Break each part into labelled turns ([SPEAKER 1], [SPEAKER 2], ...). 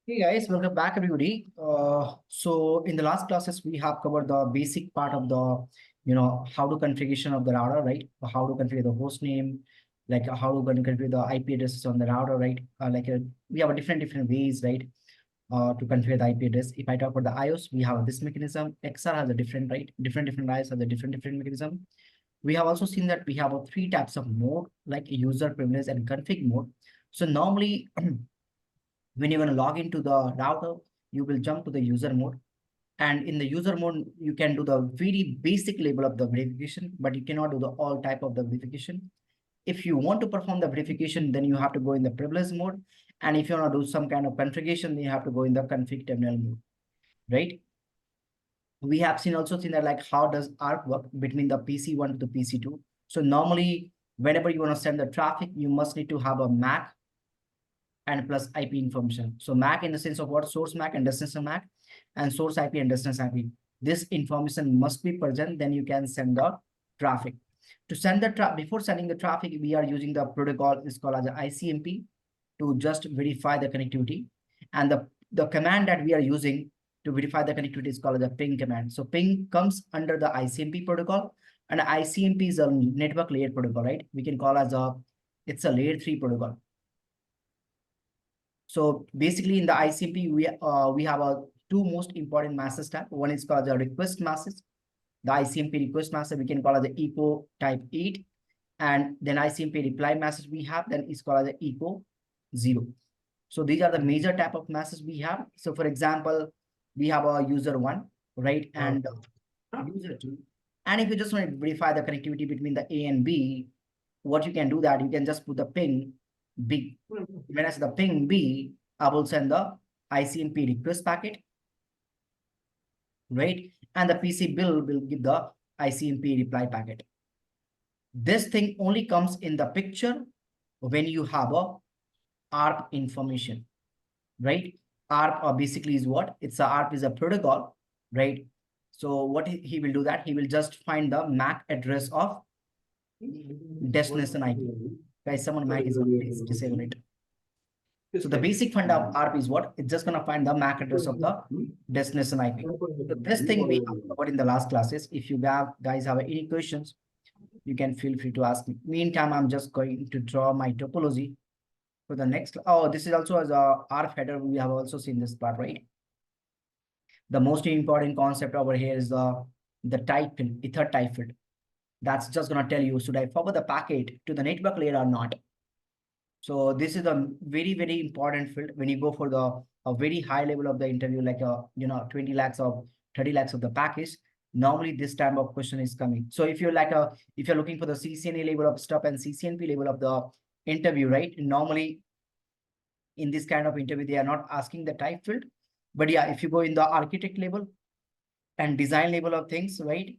[SPEAKER 1] Hey guys, welcome back everybody. So in the last classes, we have covered the basic part of the, how to configuration of the router, right? How to configure the host name, like how to configure the IP addresses on the router, right? We have a different ways, right? To configure the IP address. If I talk about the iOS, we have this mechanism. XR has a different, right? Different iOS has a different mechanism. We have also seen that we have three types of mode, like user privilege and config mode. So normally when you're going to log into the router, you will jump to the user mode. And in the user mode, you can do the very basic level of the verification, but you cannot do the all type of the verification. If you want to perform the verification, then you have to go in the privilege mode. And if you want to do some kind of configuration, then you have to go in the config terminal mode, right? We have seen that like how does ARP work between the PC1 to the PC2. So normally, whenever you want to send the traffic, you must need to have a MAC and plus IP information. So MAC in the sense of what? Source MAC and destination MAC, and source IP and destination IP. This information must be present, then you can send the traffic. To send the before sending the traffic, we are using the protocol is called as ICMP to just verify the connectivity. And the command that we are using to verify the connectivity is called as a ping command. So ping comes under the ICMP protocol, and ICMP is a network layer protocol, right? We can call as it's a layer 3 protocol. So basically in the ICMP, we have a two most important message type. One is called the request message. The ICMP request message we can call as the echo type 8. And then ICMP reply message we have, then it's called as the echo 0. So these are the major type of message we have. So for example, we have a user 1, right? And user 2. And if you just want to verify the connectivity between the A and B, what you can do that, you can just put the ping B. When I say the ping B, I will send the ICMP request packet, right? And the PC bill will give the ICMP reply packet. This thing only comes in the picture when you have a ARP information, right? ARP basically is what? It's a ARP is a protocol, right? So what he will do that, he will just find the MAC address of destination IP. Guys, someone mic is on, please disable it. So the basic fund of ARP is what? It's just going to find the MAC address of the destination IP. So this thing we have covered in the last classes. If you guys have any questions, you can feel free to ask me. Meantime, I'm just going to draw my topology for the next. Oh, this is also as a ARP header. We have also seen this part, right? The most important concept over here is the type field, ether type field. That's just going to tell you, should I forward the packet to the network layer or not? So this is a very important field when you go for a very high level of the interview, like 20 lakhs or 30 lakhs of the package. Normally this type of question is coming. So if you're if you're looking for the CCNA level of stuff and CCNP level of the interview, right? Normally in this kind of interview, they are not asking the type field. But yeah, if you go in the architect level and design level of things, right?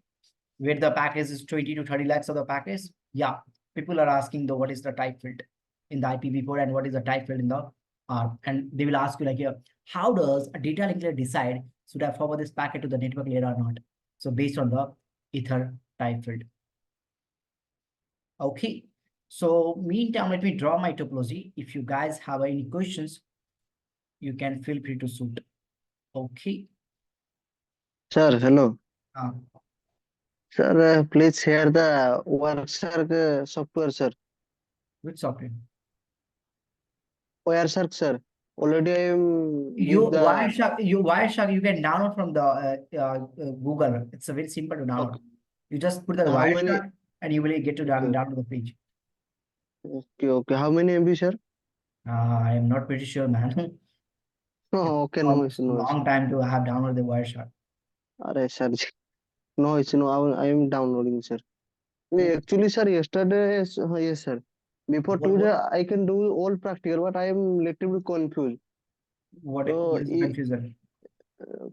[SPEAKER 1] Where the package is 20 to 30 lakhs of the package, yeah, people are asking what is the type field in the IPv4 and what is the type field in the ARP. And they will ask you like here, how does a data link layer decide should I forward this packet to the network layer or not? So based on the ether type field. Okay. So meantime, let me draw my topology. If you guys have any questions, you can feel free to shoot. Okay.
[SPEAKER 2] Sir, hello.
[SPEAKER 1] Uh,
[SPEAKER 2] Sir, please share the Wireshark software, sir.
[SPEAKER 1] which software?
[SPEAKER 2] Wireshark, sir. Already I am give the
[SPEAKER 1] Wireshark, you can download from the Google. It's a very simple to download.
[SPEAKER 2] okay.
[SPEAKER 1] You just put the
[SPEAKER 2] How many?
[SPEAKER 1] Wireshark and you will get to
[SPEAKER 2] Okay,
[SPEAKER 1] download the page.
[SPEAKER 2] okay. How many MB, sir?
[SPEAKER 1] I am not pretty sure, man. It's
[SPEAKER 2] Oh, okay, no
[SPEAKER 1] almost
[SPEAKER 2] issue, no issue.
[SPEAKER 1] long time to have downloaded the Wireshark.
[SPEAKER 2] Arre, sir, no issue, no. I am downloading, sir. No, actually, sir, yesterday, yes, sir. Before
[SPEAKER 1] What
[SPEAKER 2] today, I can do all practical, but I am little bit confused. So,
[SPEAKER 1] what is the confusion?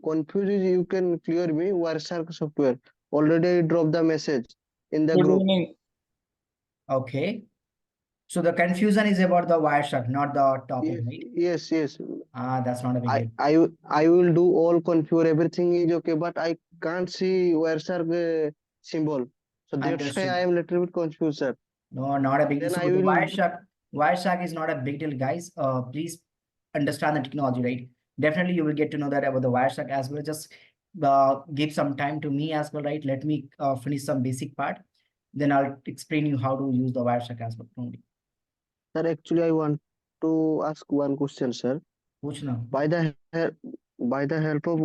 [SPEAKER 2] confused is you can clear me. Wireshark software. Already I dropped the message in the
[SPEAKER 3] Good
[SPEAKER 2] group.
[SPEAKER 3] evening.
[SPEAKER 1] Okay. So the confusion is about the Wireshark, not the topic, right?
[SPEAKER 2] Yes.
[SPEAKER 1] That's not a big
[SPEAKER 2] I
[SPEAKER 1] deal.
[SPEAKER 2] I I will do all configure everything is okay, but I can't see Wireshark symbol. So that's why
[SPEAKER 1] Understood.
[SPEAKER 2] I am little bit confused, sir.
[SPEAKER 1] No, not a big deal.
[SPEAKER 2] Then
[SPEAKER 1] So
[SPEAKER 2] I
[SPEAKER 1] the
[SPEAKER 2] will
[SPEAKER 1] Wireshark is not a big deal, guys. Please understand the technology, right? Definitely you will get to know that about the Wireshark as well. Just give some time to me as well, right? Let me finish some basic part. Then I'll explain you how to use the Wireshark as well. Only.
[SPEAKER 2] Sir, actually, I want to ask one question, sir.
[SPEAKER 1] Puchna.
[SPEAKER 2] By the by the help of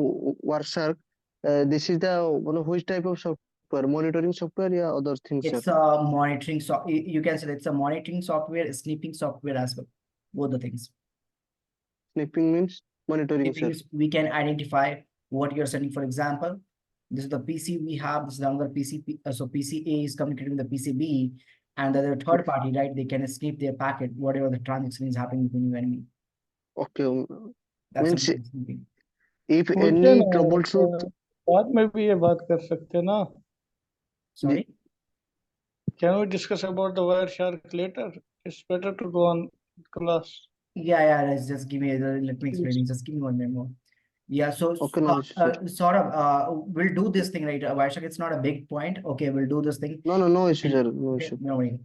[SPEAKER 2] Warshark, this is the one of which type of software? Monitoring software, yeah, other things, sir.
[SPEAKER 1] It's a monitoring, so you can say it's a monitoring software, sniffing software as well. Both the things.
[SPEAKER 2] Sniffing means monitoring,
[SPEAKER 1] Sniffing
[SPEAKER 2] sir.
[SPEAKER 1] is we can identify what you're sending. For example, this is the PC we have. This is another PC. So PCA is communicating with the PCB, and the other third party, right? They can sniff their packet, whatever the transaction is happening between you and me.
[SPEAKER 2] Okay,
[SPEAKER 1] That's
[SPEAKER 2] means
[SPEAKER 1] something sniffing.
[SPEAKER 2] if
[SPEAKER 3] पूछे
[SPEAKER 2] any
[SPEAKER 3] ना
[SPEAKER 2] troubleshoot,
[SPEAKER 3] बाद में भी ये बात कर सकते ना.
[SPEAKER 1] Sorry.
[SPEAKER 3] Can we discuss about the Wireshark later? It's better to go on class.
[SPEAKER 1] Yeah. Let's just give me. Let me explain. Just give me 1 minute more. Yeah. So
[SPEAKER 2] okay, no issue, sir.
[SPEAKER 1] sort of. We'll do this thing, right? Vaishak, it's not a big point. Okay, we'll do this thing.
[SPEAKER 2] No issue, sir. No
[SPEAKER 1] Okay,
[SPEAKER 2] issue.
[SPEAKER 1] no worry.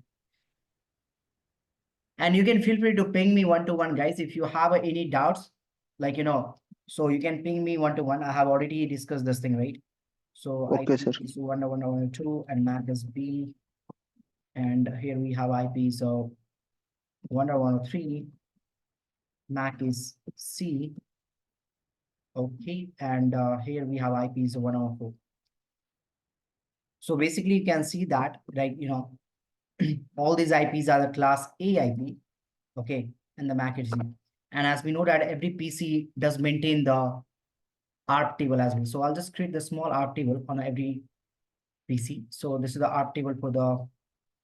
[SPEAKER 1] And you can feel free to ping me 1-to-1, guys, if you have any doubts, like, so you can ping me 1-to-1. I have already discussed this thing, right? So
[SPEAKER 2] Okay,
[SPEAKER 1] IP
[SPEAKER 2] sir.
[SPEAKER 1] is 101.1.2 and MAC is B. And here we have IP, so 101.1.3, MAC is C. Okay, and here we have IP is 104. So basically you can see that, like, all these IPs are the class A IP, okay, and the MAC is Z. And as we know that every PC does maintain the ARP table as well. So I'll just create the small ARP table on every PC. So this is the ARP table for the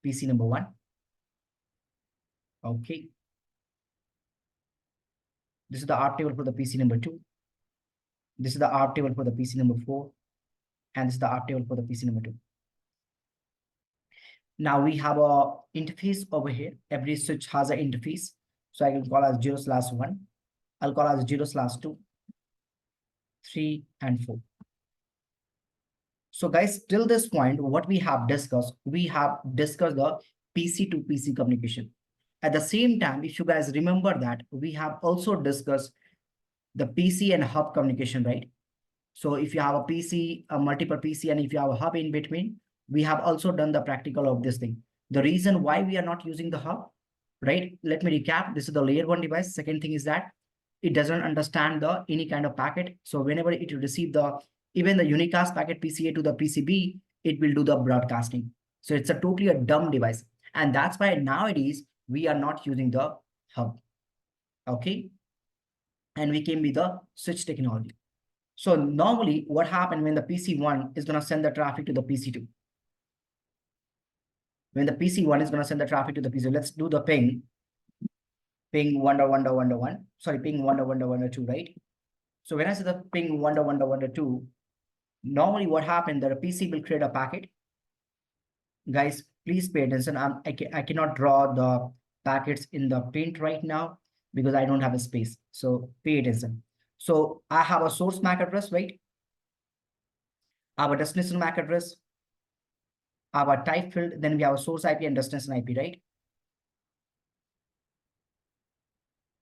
[SPEAKER 1] PC number 1. Okay. This is the ARP table for the PC number 2. This is the ARP table for the PC number 4. And this is the ARP table for the PC number 2. Now we have a interface over here. Every switch has an interface. So I can call as 0/1. I'll call as 0/2, 3, and 4. So guys, till this point, what we have discussed the PC to PC communication. At the same time, if you guys remember that, we have also discussed the PC and hub communication, right? So if you have a PC, a multiple PC, and if you have a hub in between, we have also done the practical of this thing. The reason why we are not using the hub, right? Let me recap. This is the layer 1 device. Second thing is that it doesn't understand the any kind of packet. So whenever it will receive even the unicast packet PCA to the PCB, it will do the broadcasting. So it's a totally a dumb device. And that's why nowadays we are not using the hub. Okay. And we came with the switch technology. So normally what happened when the PC1 is going to send the traffic to the PC2? When the PC1 is going to send the traffic to the PC2, let's do the ping 1.1.1.1, sorry, ping 1.1.1.2, right? So when I say the ping 1.1.1.2, normally what happened that a PC will create a packet. Guys, please pay attention. I cannot draw the packets in the print right now because I don't have a space. So pay attention. So I have a source MAC address, right? I have a destination MAC address. I have a type field. Then we have a source IP and destination IP, right?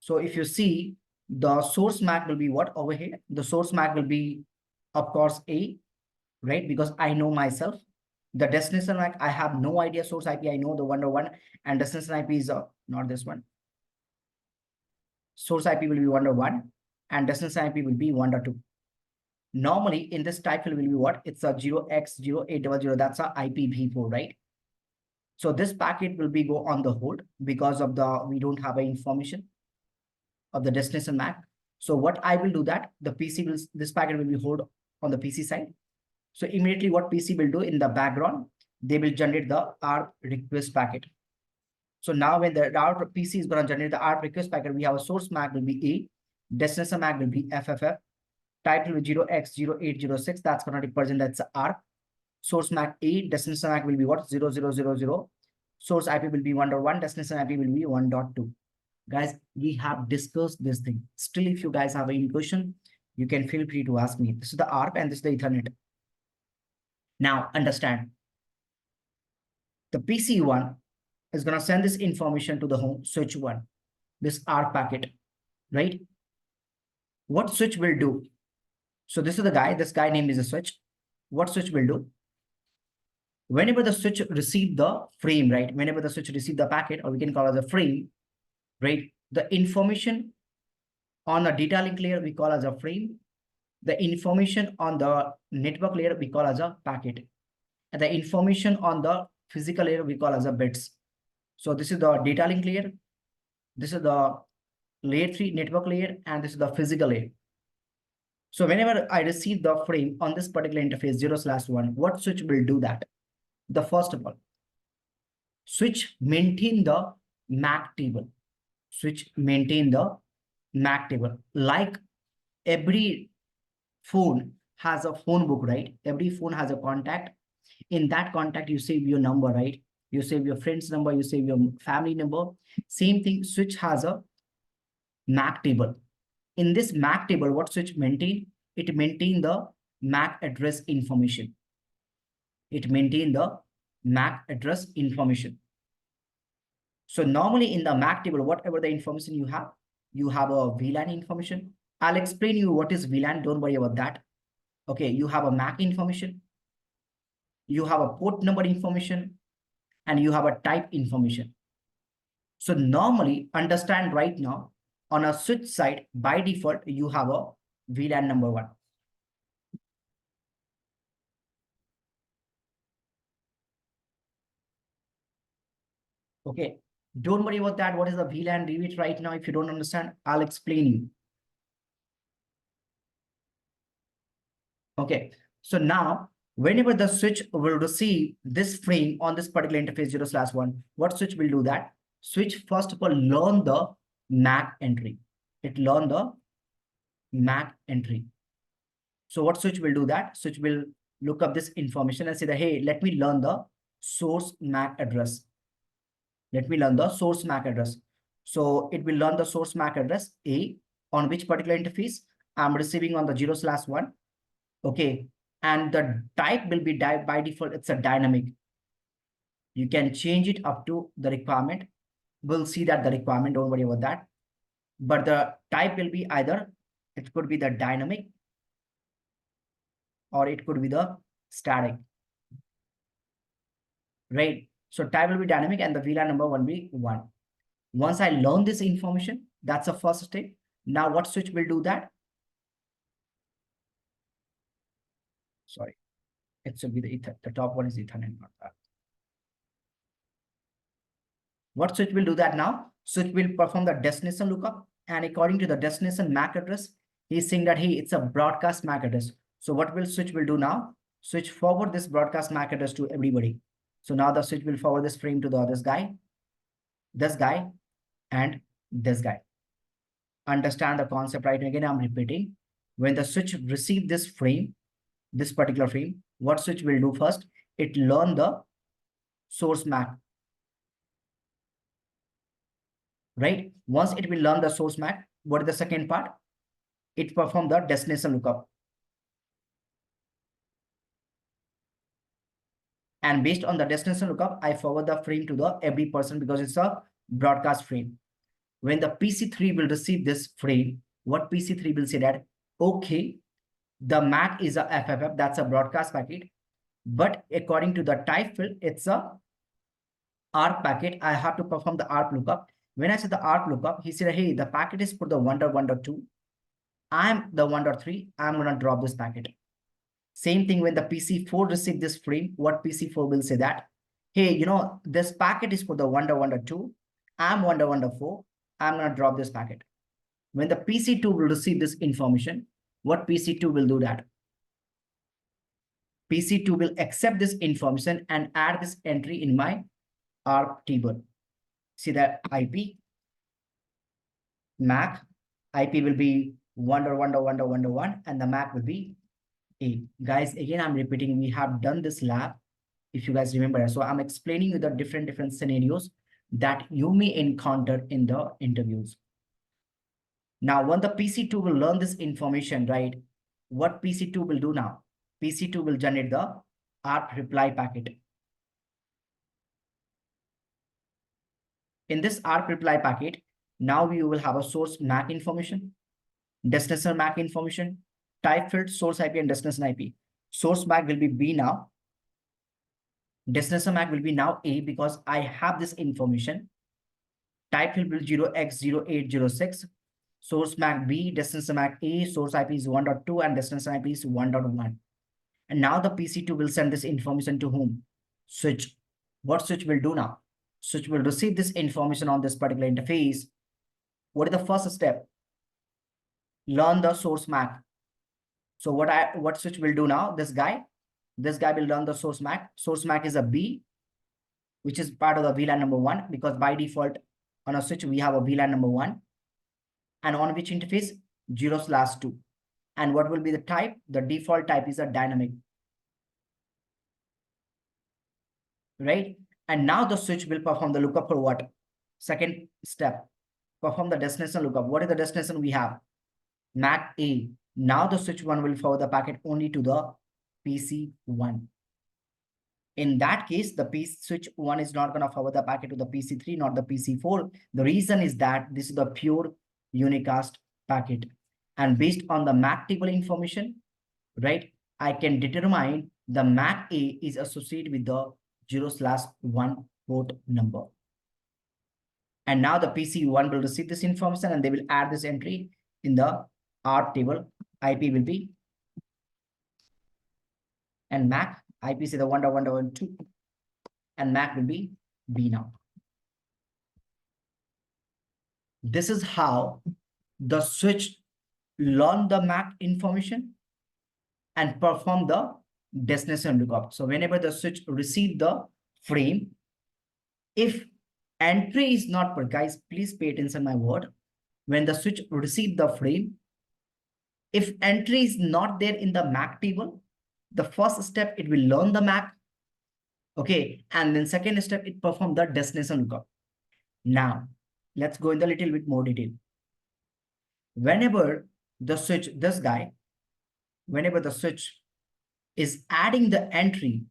[SPEAKER 1] So if you see, the source MAC will be what over here? The source MAC will be, of course, A, right? Because I know myself. The destination MAC, I have no idea. Source IP, I know the 101, and destination IP is not this one. Source IP will be 101, and destination IP will be 1.2. Normally, in this type field will be what? It's a 0x0800. That's a IPv4, right? So this packet will be go on the hold because of we don't have any information of the destination MAC. So what I will do that the PC will, this packet will be hold on the PC side. So immediately what PC will do in the background, they will generate the ARP request packet. So now when the ARP PC is going to generate the ARP request packet, we have a source MAC will be A, destination MAC will be FFF, type will be 0x0806. That's going to represent that's ARP. Source MAC A, destination MAC will be what? 0000. Source IP will be 1.1, destination IP will be 1.2. Guys, we have discussed this thing. Still, if you guys have any question, you can feel free to ask me. This is the ARP and this is the Ethernet. Now, understand. The PC1 is going to send this information to the home switch 1, this ARP packet, right? what switch will do? So this is the guy, this guy name is a switch. What switch will do? Whenever the switch receive the frame, right? Whenever the switch receive the packet, or we can call it a frame, right? The information on the data link layer we call as a frame. The information on the network layer we call as a packet. And the information on the physical layer we call as a bits. So this is the data link layer. This is the layer 3 network layer, and this is the physical layer. So whenever I receive the frame on this particular interface 0/1, what switch will do that? The first of all, switch maintain the MAC table. Switch maintain the MAC table. Like every phone has a phone book, right? Every phone has a contact. In that contact, you save your number, right? You save your friend's number, you save your family number. Same thing, switch has a MAC table. In this MAC table, what switch maintain? It maintain the MAC address information. It maintain the MAC address information. So normally in the MAC table, whatever the information you have a VLAN information. I'll explain you what is VLAN. Don't worry about that. Okay, you have a MAC information, you have a port number information, and you have a type information. So normally, understand right now, on a switch side, by default, you have a VLAN number 1. Okay, don't worry about that. What is the VLAN? Leave it right now. If you don't understand, I'll explain you. Okay, so now, whenever the switch will receive this frame on this particular interface 0/1, what switch will do that? Switch first of all learn the MAC entry. It learn the MAC entry. So what switch will do that? Switch will look up this information and say that, hey, let me learn the source MAC address. Let me learn the source MAC address. So it will learn the source MAC address A on which particular interface I'm receiving on the 0/1. Okay, and the type will be by default, it's a dynamic. You can change it up to the requirement. We'll see that the requirement, don't worry about that. But the type will be either, it could be the dynamic or it could be the static, right? So type will be dynamic and the VLAN number will be 1. Once I learn this information, that's the first step. Now what switch will do that? Sorry, it should be the top one is Ethernet, not that. What switch will do that now? Switch will perform the destination lookup, and according to the destination MAC address, he's saying that, hey, it's a broadcast MAC address. So what will switch will do now? Switch forward this broadcast MAC address to everybody. So now the switch will forward this frame to this guy, and this guy. Understand the concept, right? Again, I'm repeating. When the switch receive this frame, this particular frame, what switch will do first? It learn the source MAC. Right? Once it will learn the source MAC, what is the second part? It perform the destination lookup. And based on the destination lookup, I forward the frame to the every person because it's a broadcast frame. When the PC3 will receive this frame, what PC3 will say that, okay, the MAC is a FFF, that's a broadcast packet. But according to the type field, it's a ARP packet. I have to perform the ARP lookup. When I said the ARP lookup, he said, hey, the packet is for the 1.1.2. I'm the 1.3. I'm going to drop this packet. Same thing when the PC4 receive this frame, what PC4 will say that, hey, you know, this packet is for the 1.1.2. I'm 1.1.4. I'm going to drop this packet. When the PC2 will receive this information, what PC2 will do that? PC2 will accept this information and add this entry in my ARP table. See that IP, MAC, IP will be 1.1.1.1.1 and the MAC will be A. Guys, again, I'm repeating, we have done this lab, if you guys remember. So I'm explaining you the different scenarios that you may encounter in the interviews. Now, when the PC2 will learn this information, right, what PC2 will do now? PC2 will generate the ARP reply packet. In this ARP reply packet, now we will have a source MAC information. destination MAC information, type field, source IP, and destination IP. Source MAC will be B now. Destination MAC will be now A because I have this information. Type field will be 0x0806. Source MAC B, destination MAC A, source IP is 1.2 and destination IP is 1.1. And now the PC2 will send this information to whom? Switch. What switch will do now? Switch will receive this information on this particular interface. What is the first step? Learn the source MAC. So what switch will do now? This guy will learn the source MAC. Source MAC is a B, which is part of the VLAN number 1, because by default on a switch we have a VLAN number 1. And on which interface? 0/2. And what will be the type? The default type is a dynamic. Right? And now the switch will perform the lookup for what? Second step. Perform the destination lookup. What is the destination we have? MAC A. Now the switch 1 will forward the packet only to the PC1. In that case, the switch 1 is not going to forward the packet to the PC3, not the PC4. The reason is that this is the pure unicast packet. And based on the MAC table information, right, I can determine the MAC A is associated with the 0/1 port number. And now the PC1 will receive this information and they will add this entry in the ARP table. IP will be, and MAC, IP is the 1.1.1.2, and MAC will be B now. This is how the switch learn the MAC information and perform the destination lookup. So whenever the switch receive the frame, if entry is not per, guys, please pay attention my word. When the switch receive the frame, if entry is not there in the MAC table, the first step, it will learn the MAC. Okay. And then second step, it perform the destination lookup. Now, let's go in a little bit more detail. Whenever the switch, this guy, whenever the switch is adding the entry,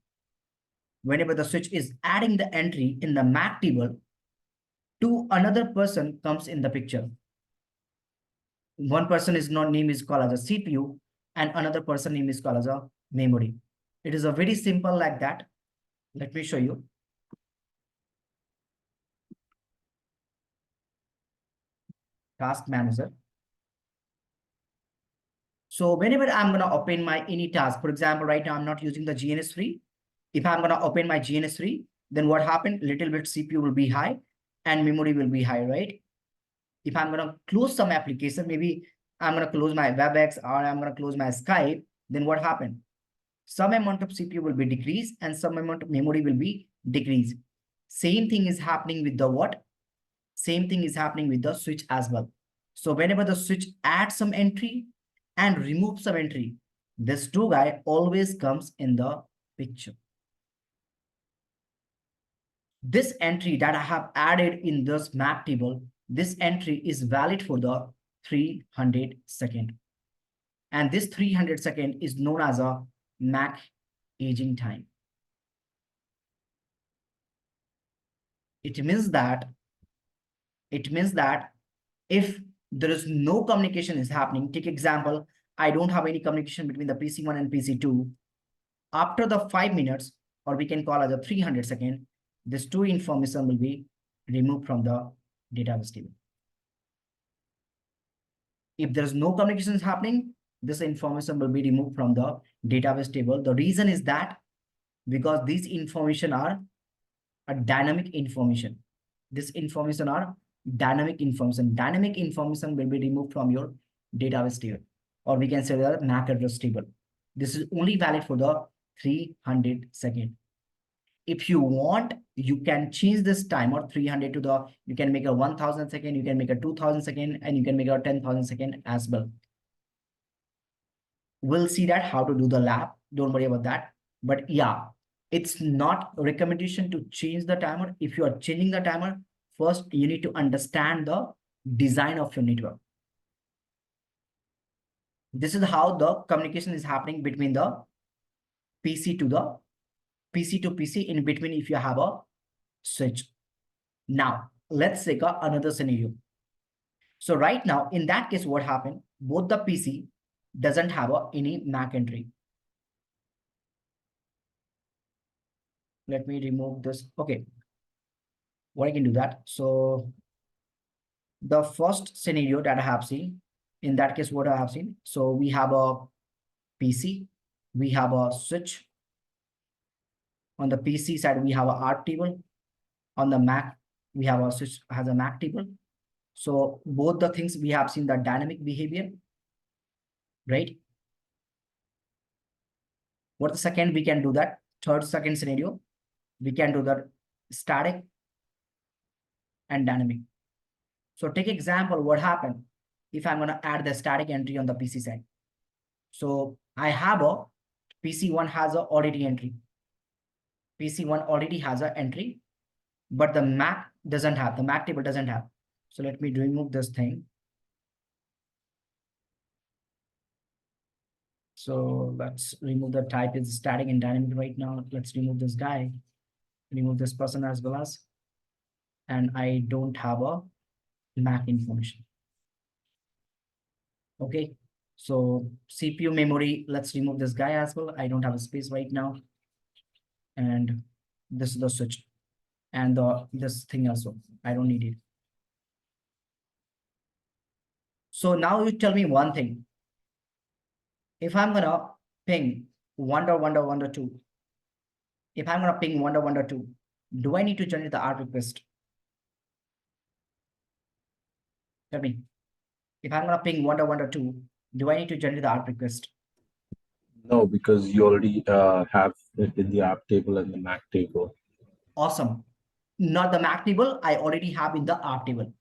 [SPEAKER 1] whenever the switch is adding the entry in the MAC table, to another person comes in the picture. One person is not name is called as a CPU and another person name is called as a memory. It is a very simple like that. Let me show you. Task manager. So whenever I'm going to open my any task, for example, right now I'm not using the GNS3. If I'm going to open my GNS3, then what happened? Little bit CPU will be high and memory will be high, right? If I'm going to close some application, maybe I'm going to close my WebEx or I'm going to close my Skype, then what happened? Some amount of CPU will be decreased and some amount of memory will be decreased. Same thing is happening with the what? Same thing is happening with the switch as well. So whenever the switch adds some entry and removes some entry, this two guy always comes in the picture. This entry that I have added in this map table, this entry is valid for the 300 second. And this 300 second is known as a MAC aging time. It means that if there is no communication is happening, take example, I don't have any communication between the PC1 and PC2. After the 5 minutes, or we can call as a 300 second, this two information will be removed from the database table. If there is no communication is happening, this information will be removed from the database table. The reason is that because these information are a dynamic information. This information are dynamic information. Dynamic information will be removed from your database table, or we can say the MAC address table. This is only valid for the 300 second. If you want, you can change this timer 300 to the, you can make a 1000 second, you can make a 2000 second, and you can make a 10,000 second as well. We'll see that how to do the lab. Don't worry about that. But yeah, it's not a recommendation to change the timer. If you are changing the timer, first you need to understand the design of your network. This is how the communication is happening between the PC to PC. In between, if you have a switch. Now, let's take another scenario. So right now, in that case, what happened? Both the PC doesn't have any MAC entry. Let me remove this. Okay. What I can do that. So the first scenario that I have seen, in that case, what I have seen. So we have a PC, we have a switch. On the PC side, we have a ARP table. On the Mac, we have a switch has a MAC table. So both the things we have seen the dynamic behavior, right? What the second we can do that? Second scenario, we can do that static and dynamic. So take example, what happened if I'm going to add the static entry on the PC side. So I have a PC1 has a already entry. PC1 already has an entry, but the Mac doesn't have, the Mac table doesn't have. So let me remove this thing. So let's remove the type is static and dynamic right now. Let's remove this guy, remove this person as well as, and I don't have a Mac information. Okay, so CPU memory, let's remove this guy as well. I don't have a space right now. And this is the switch and this thing also, I don't need it. So now you tell me one thing. If I'm gonna ping 1.1.1.2, if I'm gonna ping 1.1.2, do I need to generate the ARP request? Tell me. If I'm gonna ping 1.1.2, do I need to generate the ARP request?
[SPEAKER 4] No, because you already have it in the app table and the Mac table.
[SPEAKER 1] Awesome. Not the Mac table, I already have in the ARP table,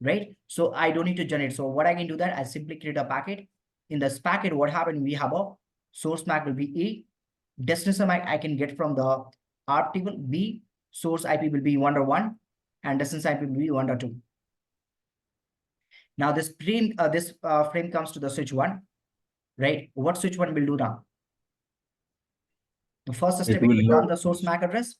[SPEAKER 1] right? So I don't need to generate. So what I can do that, I simply create a packet. In this packet, what happened? We have a source MAC will be A, destination MAC I can get from the ARP table, B, source IP will be 1.1, and destination IP will be 1.2. Now this frame comes to the switch 1, right? What switch 1 will do now? The first step is to run the source MAC address,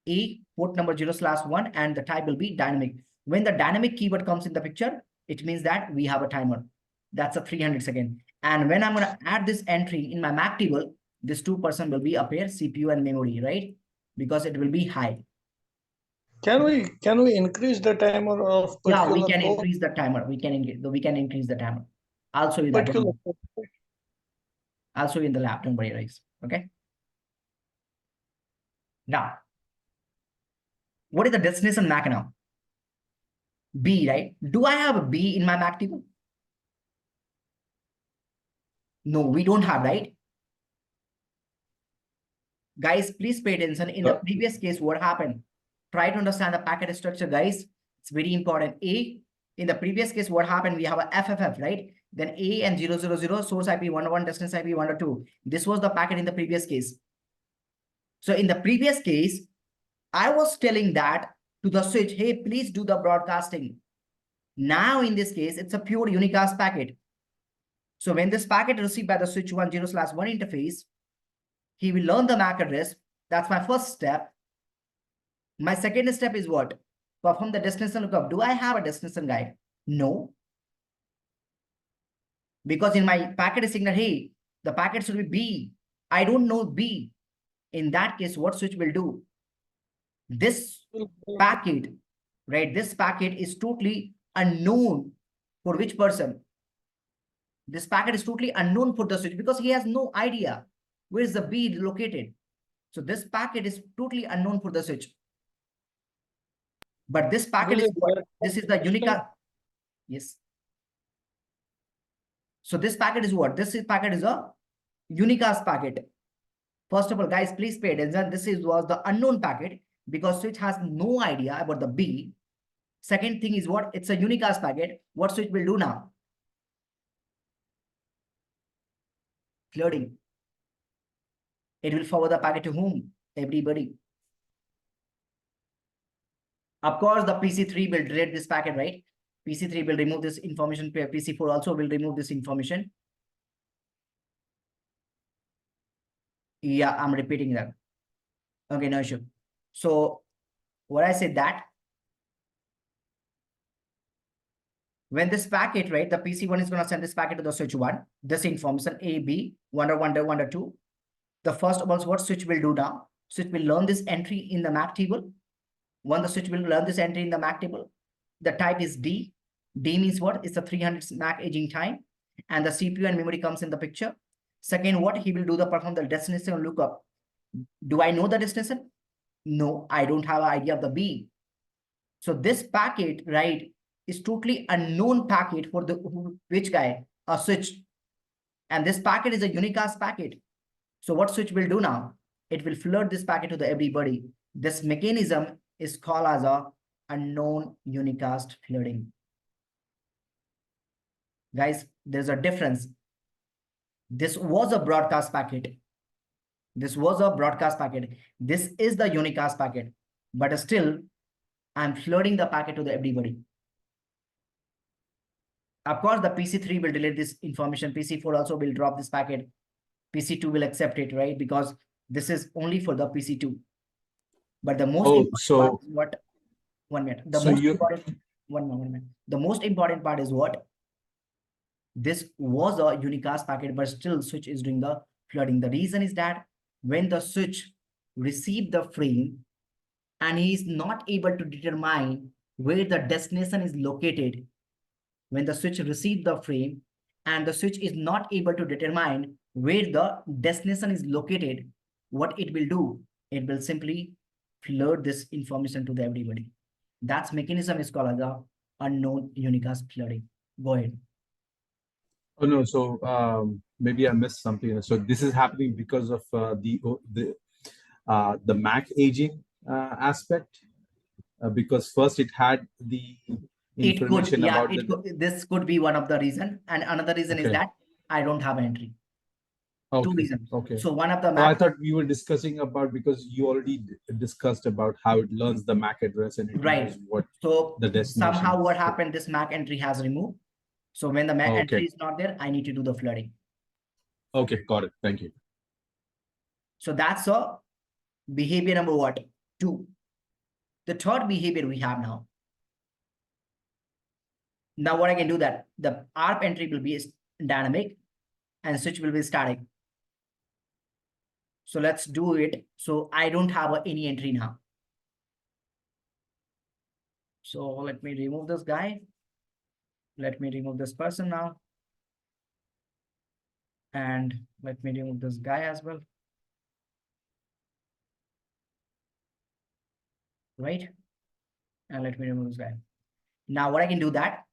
[SPEAKER 1] A, port number 0/1, and the type will be dynamic. When the dynamic keyword comes in the picture, it means that we have a timer. That's a 300 second. And when I'm going to add this entry in my Mac table, this 2% will be appear CPU and memory, right? Because it will be high.
[SPEAKER 3] Can we increase the timer of particular
[SPEAKER 1] Yeah, we can
[SPEAKER 3] code?
[SPEAKER 1] increase the timer. We can increase the timer. I'll show you that.
[SPEAKER 3] Particular
[SPEAKER 1] I'll show you in the lab. Don't worry, guys. Okay. Now, what is the destination Mac now? B, right? Do I have a B in my Mac table? No, we don't have, right? Guys, please pay attention. In the previous case, what happened? Try to understand the packet structure, guys. It's very important. A, in the previous case, what happened? We have a FFF, right? Then A and 000, source IP 101, destination IP 102. This was the packet in the previous case. So in the previous case, I was telling that to the switch, hey, please do the broadcasting. Now in this case, it's a pure unicast packet. So when this packet is received by the switch 10/1 interface, he will learn the MAC address. That's my first step. My second step is what? Perform the destination lookup. Do I have a destination guide? No. Because in my packet signal, hey, the packet should be B. I don't know B. In that case, what switch will do? This packet, right? This packet is totally unknown for which person? This packet is totally unknown for the switch because he has no idea where is the B located. So this packet is totally unknown for the switch. But this packet is what? This is the unicast. Yes. So this packet is what? This packet is a unicast packet. First of all, guys, please pay attention. This was the unknown packet because switch has no idea about the B. Second thing is what? It's a unicast packet. What switch will do now? Flooding. It will forward the packet to whom? Everybody. Of course, the PC3 will delete this packet, right? PC3 will remove this information. PC4 also will remove this information. Yeah, I'm repeating that. Okay, no issue. So what I said that When this packet, right, the PC1 is going to send this packet to the switch 1, this information A, B, 1.1.1.2. The first was what switch will do now. Switch will learn this entry in the MAC table. When the switch will learn this entry in the MAC table, the type is D. D means what? It's a 300 MAC aging time. And the CPU and memory comes in the picture. Second, what he will do perform the destination lookup. Do I know the destination? No, I don't have an idea of the B. So this packet, right, is totally unknown packet for the which guy? A switch. And this packet is a unicast packet. So what switch will do now? It will flood this packet to the everybody. This mechanism is called as a unknown unicast flooding. Guys, there's a difference. This was a broadcast packet. This was a broadcast packet. This is the unicast packet, but still I'm flooding the packet to the everybody. Of course, the PC3 will delete this information. PC4 also will drop this packet. PC2 will accept it, right? Because this is only for the PC2. But the most important part is what? 1 minute. The most important, one minute. The most important part is what? This was a unicast packet, but still switch is doing the flooding. The reason is that when the switch received the frame and he is not able to determine where the destination is located, when the switch received the frame and the switch is not able to determine where the destination is located, what it will do? It will simply flood this information to the everybody. That mechanism is called as the unknown unicast flooding. Go ahead.
[SPEAKER 4] Oh no, so maybe I missed something. So this is happening because of the Mac aging aspect, because first it had the information about
[SPEAKER 1] this could be one of the reason, and another reason is that I don't have an entry. Two reasons.
[SPEAKER 4] Okay.
[SPEAKER 1] So one of the
[SPEAKER 4] I thought we were discussing about, because you already discussed about how it learns the MAC address and it knows what the destination.
[SPEAKER 1] Somehow what happened, this MAC entry has removed. So when the MAC entry is not there, I need to do the flooding.
[SPEAKER 4] Okay, got it. Thank you.
[SPEAKER 1] So that's a behavior number what? 2. The third behavior we have now. Now what I can do that the ARP entry will be dynamic and switch will be static. So let's do it. So I don't have any entry now. So let me remove this guy. Let me remove this person now. And let me remove this guy as well. Right? And let me remove this guy. Now what I can do that,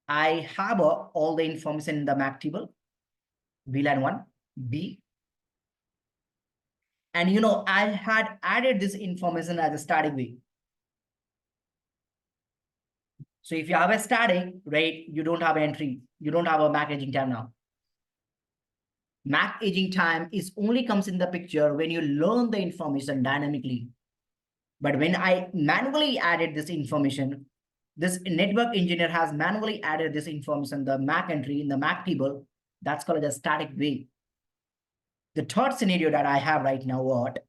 [SPEAKER 1] I have all the information in the MAC table, VLAN 1, B. And you know, I had added this information as a static way. So if you have a static, right, you don't have an entry, you don't have a MAC aging time now. MAC aging time is only comes in the picture when you learn the information dynamically. But when I manually added this information, this network engineer has manually added this information, the MAC entry in the MAC table, that's called a static way. The third scenario that I have right now, what?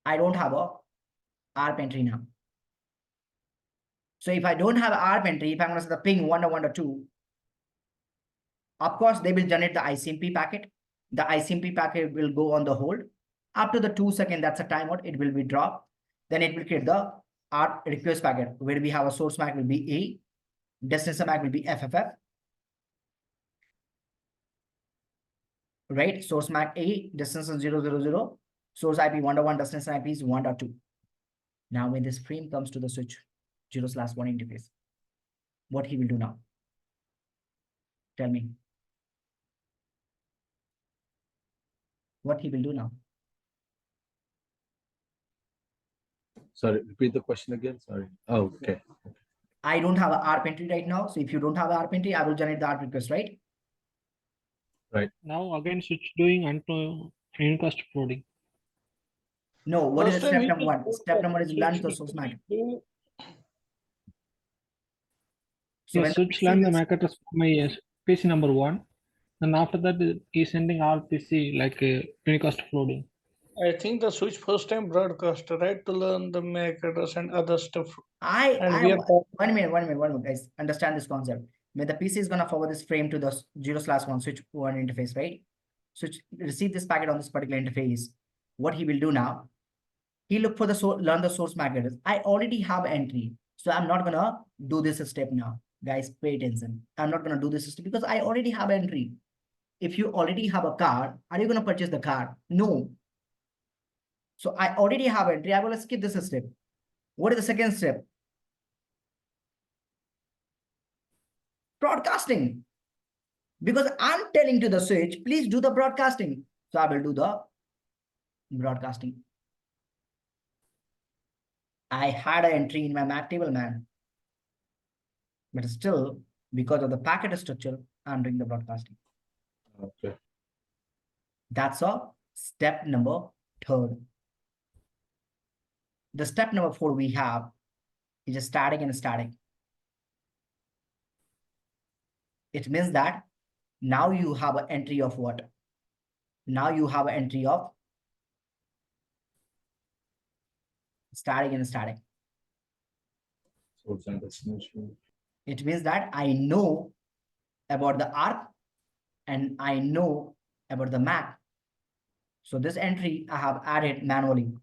[SPEAKER 1] I don't have a ARP entry now. So if I don't have an ARP entry, if I'm going to set the ping 1.1.2, of course, they will generate the ICMP packet. The ICMP packet will go on the hold. After the 2 seconds, that's a timeout, it will be dropped. Then it will create the ARP request packet where we have a source MAC will be A, destination MAC will be FFF. Right? Source MAC A, destination 000, source IP 1.1, destination IP is 1.2. Now when this frame comes to the switch 0/1 interface, what he will do now? Tell me. What he will do now?
[SPEAKER 4] Sorry, repeat the question again. Sorry. Oh, okay.
[SPEAKER 1] I don't have an ARP entry right now. So if you don't have an ARP entry, I will generate the ARP request, right?
[SPEAKER 4] Right.
[SPEAKER 5] Now again switch doing unicast flooding.
[SPEAKER 1] No, what is step number 1? Step number is learn the
[SPEAKER 3] Switch
[SPEAKER 1] source MAC.
[SPEAKER 5] So yes, switch learn the MAC address for my PC number 1. Then after that, he's sending all PC like unicast flooding.
[SPEAKER 3] I think the switch first time broadcaster, right, to learn the MAC address and other stuff. And
[SPEAKER 1] I
[SPEAKER 3] we are
[SPEAKER 1] one minute, guys. Understand this concept. When the PC is gonna forward this frame to the 0/1 switch 1 interface, right? Switch receive this packet on this particular interface. What he will do now? He look for the learn the source MAC address. I already have entry, so I'm not gonna do this step now, guys. Pay attention. I'm not gonna do this step because I already have entry. If you already have a card, are you gonna purchase the card? No. So I already have entry. I will skip this step. What is the second step? Broadcasting. Because I'm telling to the switch, please do the broadcasting. So I will do the broadcasting. I had an entry in my MAC table, man. But still, because of the packet structure, I'm doing the broadcasting.
[SPEAKER 4] Okay.
[SPEAKER 1] That's a step number 3. The step number 4 we have is a static and static. It means that now you have an entry of what? Now you have an entry of static and static.
[SPEAKER 4] Source and destination.
[SPEAKER 1] It means that I know about the ARP and I know about the MAC. So this entry I have added manually.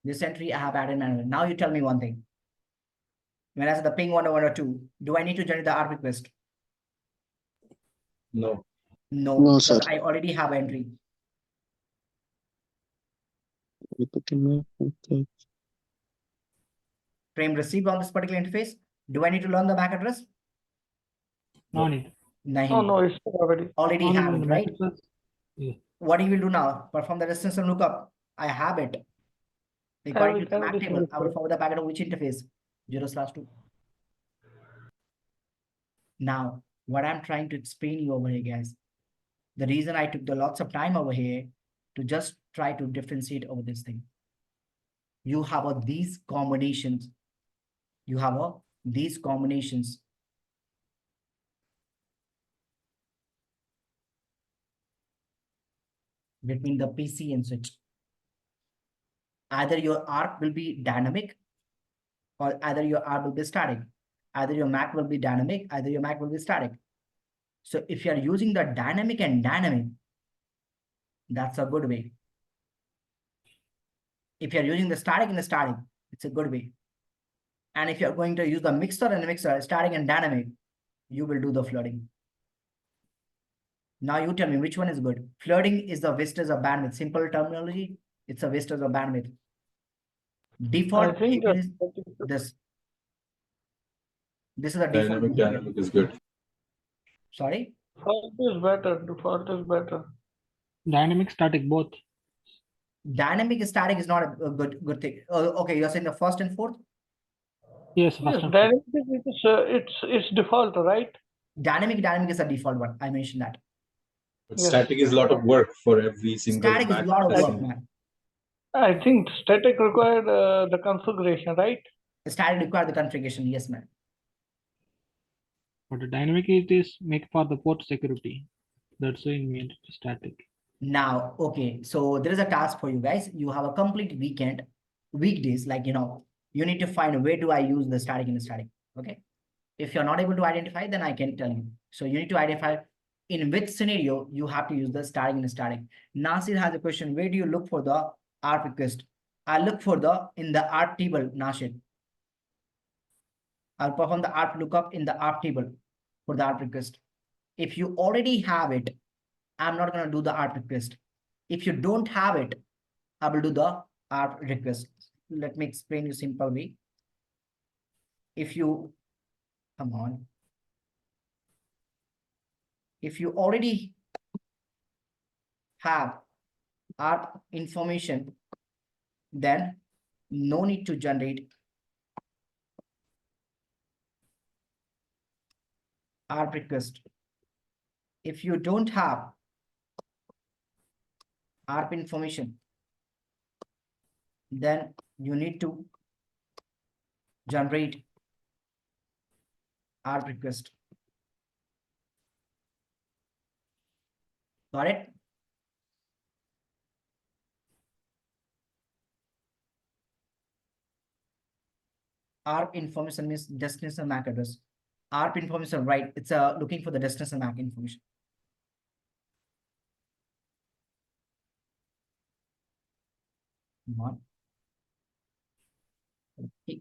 [SPEAKER 1] This entry I have added manually. Now you tell me one thing. When I said the ping 10102, do I need to generate the ARP request?
[SPEAKER 4] No.
[SPEAKER 1] No,
[SPEAKER 2] No,
[SPEAKER 1] because
[SPEAKER 2] sir.
[SPEAKER 1] I already have entry.
[SPEAKER 2] Okay.
[SPEAKER 1] Frame received on this particular interface. Do I need to learn the MAC address?
[SPEAKER 5] No need.
[SPEAKER 3] no, no, it's already.
[SPEAKER 1] Already
[SPEAKER 5] Only
[SPEAKER 1] have
[SPEAKER 5] when
[SPEAKER 1] it,
[SPEAKER 5] the
[SPEAKER 1] right?
[SPEAKER 5] MAC address. Yeah.
[SPEAKER 1] What he will do now? Perform the distance and lookup. I have it. According to the MAC table, I will forward the packet of which interface? 0/2. Now, what I'm trying to explain you over here, guys, the reason I took the lots of time over here to just try to differentiate over this thing. You have these combinations. You have these combinations. Between the PC and switch. Either your ARP will be dynamic or either your ARP will be static. Either your MAC will be dynamic, either your MAC will be static. So if you are using the dynamic and dynamic, that's a good way. If you're using the static and the static, it's a good way. And if you're going to use the mixer and the mixer, static and dynamic, you will do the flooding. Now you tell me which one is good. Flooding is the wastage of bandwidth. Simple terminology, it's a wastage of bandwidth. Default behavior is this. This is a default.
[SPEAKER 4] Dynamic is good.
[SPEAKER 1] Sorry?
[SPEAKER 3] Default is better. Default is better.
[SPEAKER 5] Dynamic, static, both.
[SPEAKER 1] Dynamic static is not a good thing. Okay, you're saying the first and fourth?
[SPEAKER 5] Yes,
[SPEAKER 3] Yes,
[SPEAKER 5] first and fourth.
[SPEAKER 3] dynamic it's default, right?
[SPEAKER 1] Dynamic is a default one. I mentioned that.
[SPEAKER 4] But
[SPEAKER 3] Yes.
[SPEAKER 4] static is a lot of work for every single
[SPEAKER 1] Static is a
[SPEAKER 4] Mac
[SPEAKER 1] lot of
[SPEAKER 4] person.
[SPEAKER 1] work, man.
[SPEAKER 3] I think static required the configuration, right?
[SPEAKER 1] Static require the configuration, yes, man.
[SPEAKER 5] But the dynamic it is make for the port security. That's why we made it static.
[SPEAKER 1] Now, okay, so there is a task for you guys. You have a complete weekdays, like, you need to find where do I use the static and the static, okay? If you're not able to identify, then I can tell you. So you need to identify in which scenario you have to use the static and the static. Nasir has a question, where do you look for the ARP request? I look for in the ARP table, Nasir. I'll perform the ARP lookup in the ARP table for the ARP request. If you already have it, I'm not going to do the ARP request. If you don't have it, I will do the ARP request. Let me explain you simply. If you, come on. If you already have ARP information, then no need to generate ARP request. If you don't have ARP information, then you need to generate ARP request. Got it? ARP information means destination MAC address. ARP information, right? It's looking for the destination MAC information. One. Okay.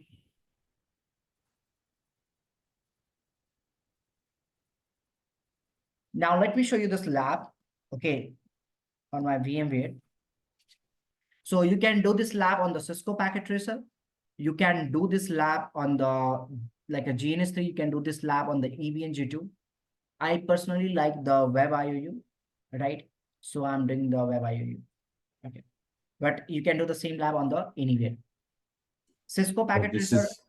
[SPEAKER 1] Now let me show you this lab, okay, on my VMware. So you can do this lab on the Cisco packet tracer. You can do this lab on the, like a GNS3, you can do this lab on the EVNG2. I personally like the web IOU, right? So I'm doing the web IOU, okay. But you can do the same lab on the anywhere. Cisco packet
[SPEAKER 4] This
[SPEAKER 1] tracer,
[SPEAKER 4] is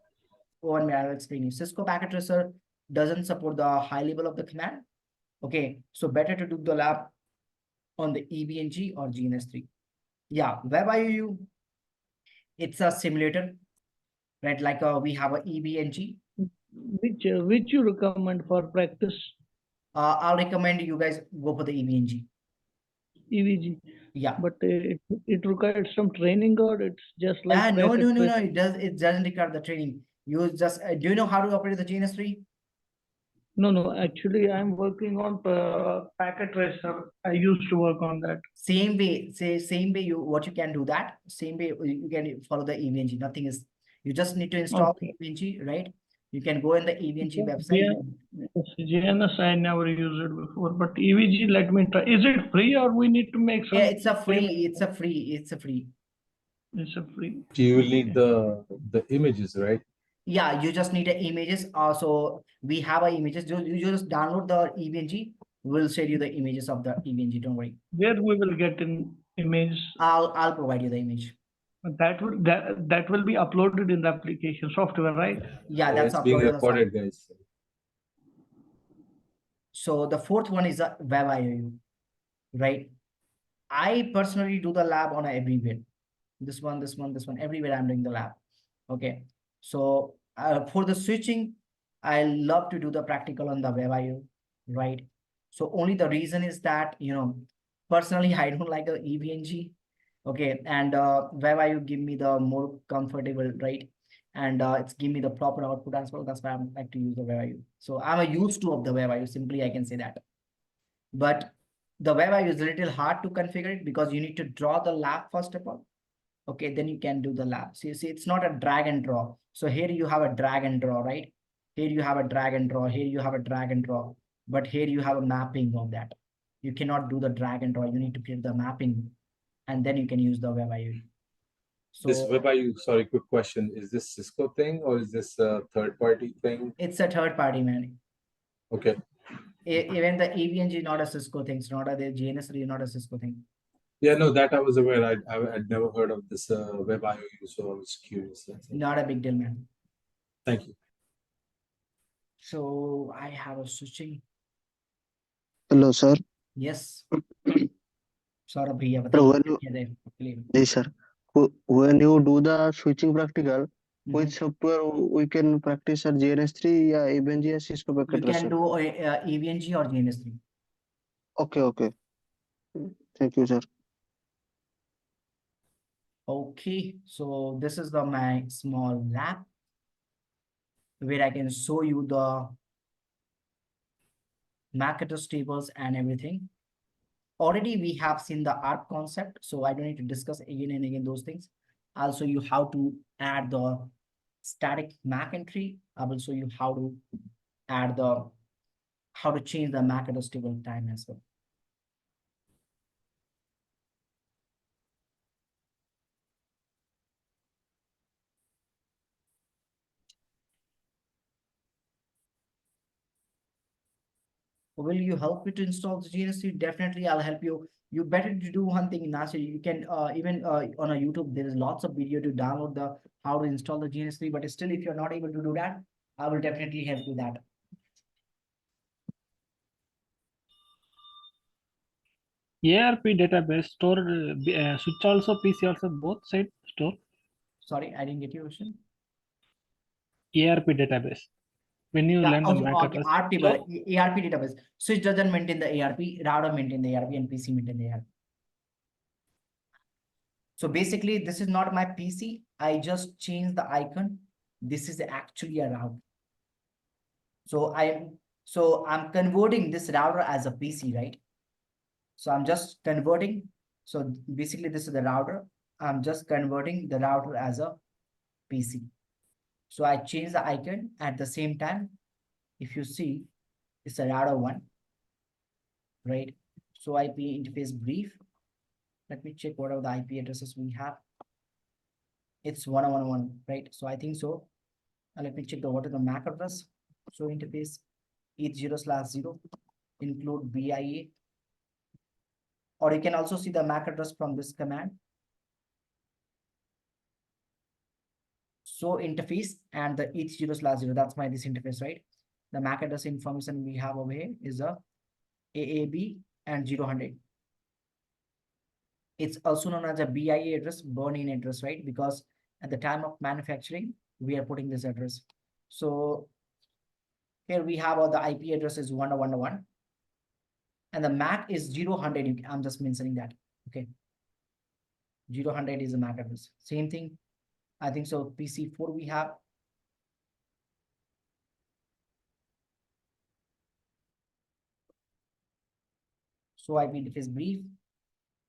[SPEAKER 1] one minute, I'll explain you. Cisco packet tracer doesn't support the high level of the command. Okay, so better to do the lab on the EVNG or GNS3. Yeah, web IOU, it's a simulator, right? Like we have a EVNG.
[SPEAKER 3] Which you recommend for practice?
[SPEAKER 1] I'll recommend you guys go for the EVNG.
[SPEAKER 3] EVG.
[SPEAKER 1] Yeah.
[SPEAKER 3] But it requires some training, or it's just like
[SPEAKER 1] No,
[SPEAKER 3] packet
[SPEAKER 1] no.
[SPEAKER 3] tracer?
[SPEAKER 1] It doesn't require the training. You just do you know how to operate the GNS3?
[SPEAKER 3] No. Actually, I'm working on packet tracer. I used to work on that.
[SPEAKER 1] Same way, same way you can do that. Same way you can follow the EVNG. Nothing is, you just need to install
[SPEAKER 3] Okay.
[SPEAKER 1] EVNG, right? You can go in the EVNG website.
[SPEAKER 3] Yeah, GNS I never used it before, but EVG, let me try. Is it free or we need to make some?
[SPEAKER 1] Yeah, it's a free,
[SPEAKER 3] payment?
[SPEAKER 1] it's a free.
[SPEAKER 3] It's a free.
[SPEAKER 4] you will need the images, right?
[SPEAKER 1] Yeah, you just need the images. So we have our images. You just download the EVNG. We'll share you the images of the EVNG. Don't worry.
[SPEAKER 3] Where we will get in image?
[SPEAKER 1] I'll provide you the image.
[SPEAKER 3] That will be uploaded in the application software, right?
[SPEAKER 1] Yeah, that's
[SPEAKER 4] It's being
[SPEAKER 1] uploaded on the site.
[SPEAKER 4] recorded, guys.
[SPEAKER 1] So the fourth one is a web IOU, right? I personally do the lab on everywhere. This one, everywhere I'm doing the lab. Okay. So for the switching, I love to do the practical on the web IO, right? So only the reason is that, personally, I don't like the EVNG. Okay. And web IO give me the more comfortable, right? And it's give me the proper output as well. That's why I like to use the web IO. So I'm a used to of the web IO. Simply, I can say that. But the web IO is a little hard to configure it because you need to draw the lab first of all. Okay, then you can do the lab. So you see, it's not a drag and draw. So here you have a drag and draw, right? Here you have a drag and draw. Here you have a drag and draw. But here you have a mapping of that. You cannot do the drag and draw. You need to create the mapping, and then you can use the web IO. So
[SPEAKER 4] This web IU, sorry, quick question. Is this Cisco thing or is this a third party thing?
[SPEAKER 1] it's a third party, man.
[SPEAKER 4] Okay.
[SPEAKER 1] Even the EVNG is not a Cisco thing. It's not a the GNS3 is not a Cisco thing.
[SPEAKER 4] Yeah, no, that I was aware. I'd never heard of this web IOU, so I was curious. That's it.
[SPEAKER 1] Not a big deal, man.
[SPEAKER 4] Thank you.
[SPEAKER 1] So I have a switching.
[SPEAKER 2] Hello, sir.
[SPEAKER 1] Yes. Saurabh bhaiya,
[SPEAKER 2] Sir,
[SPEAKER 1] bataiye.
[SPEAKER 2] yes, sir. When you do the switching practical,
[SPEAKER 1] Mhm.
[SPEAKER 2] which software we can practice at GNS3 or EVNG or Cisco
[SPEAKER 1] You
[SPEAKER 2] packet
[SPEAKER 1] can
[SPEAKER 2] tracer?
[SPEAKER 1] do EVNG or GNS3.
[SPEAKER 2] Okay. Thank you, sir.
[SPEAKER 1] Okay, so this is my small lab where I can show you the MAC address tables and everything. Already we have seen the ARP concept, so I don't need to discuss again and again those things. I'll show you how to add the static MAC entry. I will show you how to add how to change the MAC address table time as well. Will you help me to install the GNS3? Definitely, I'll help you. You better to do one thing, Nasir. You can even on a YouTube, there is lots of video to download the how to install the GNS3. But still, if you're not able to do that, I will definitely help you that.
[SPEAKER 5] ARP database store switch also PC also both side store
[SPEAKER 1] Sorry, I didn't get your question.
[SPEAKER 5] ARP database. when you
[SPEAKER 1] Yeah,
[SPEAKER 5] learn the
[SPEAKER 1] okay,
[SPEAKER 5] MAC
[SPEAKER 1] okay,
[SPEAKER 5] address.
[SPEAKER 1] ARP table, ARP database. Switch doesn't maintain the ARP, router maintain the ARP, and PC maintain the ARP. So basically, this is not my PC. I just changed the icon. This is actually a router. So I'm converting this router as a PC, right? So I'm just converting. So basically, this is the router. I'm just converting the router as a PC. So I change the icon at the same time. If you see, it's a router one, right? So IP interface brief. Let me check what are the IP addresses we have. It's 111, right? So I think so. Let me check what is the MAC address. So interface ETH0/0 include BIA. Or you can also see the MAC address from this command. So interface and the ETH0/0, that's my this interface, right? The MAC address information we have over here is a AAB and 000. It's also known as a BIA address, burn-in address, right? Because at the time of manufacturing, we are putting this address. So here we have all the IP address is 101.1. And the MAC is 000. I'm just mentioning that. Okay. 000 is the MAC address. Same thing. I think so. PC4 we have. So IP interface brief.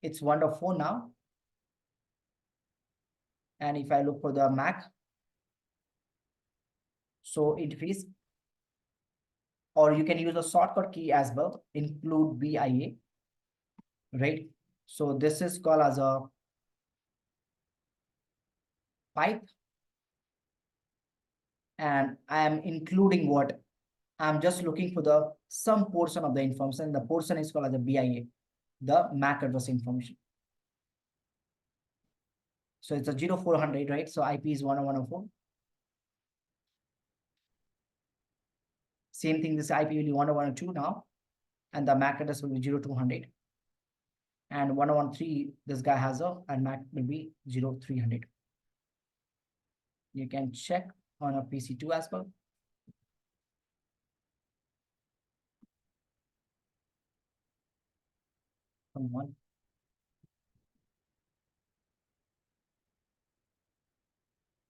[SPEAKER 1] It's 1.4 now. And if I look for the MAC, so interface, or you can use a shortcut key as well, include BIA, right? So this is called as a pipe. And I am including what? I'm just looking for the some portion of the information. The portion is called as the BIA, the MAC address information. So it's a 0400, right? So IP is 101.104. Same thing, this IP will be 101.102 now. And the MAC address will be 0200. And 101.103, this guy has and MAC will be 0300. You can check on a PC2 as well. Come on.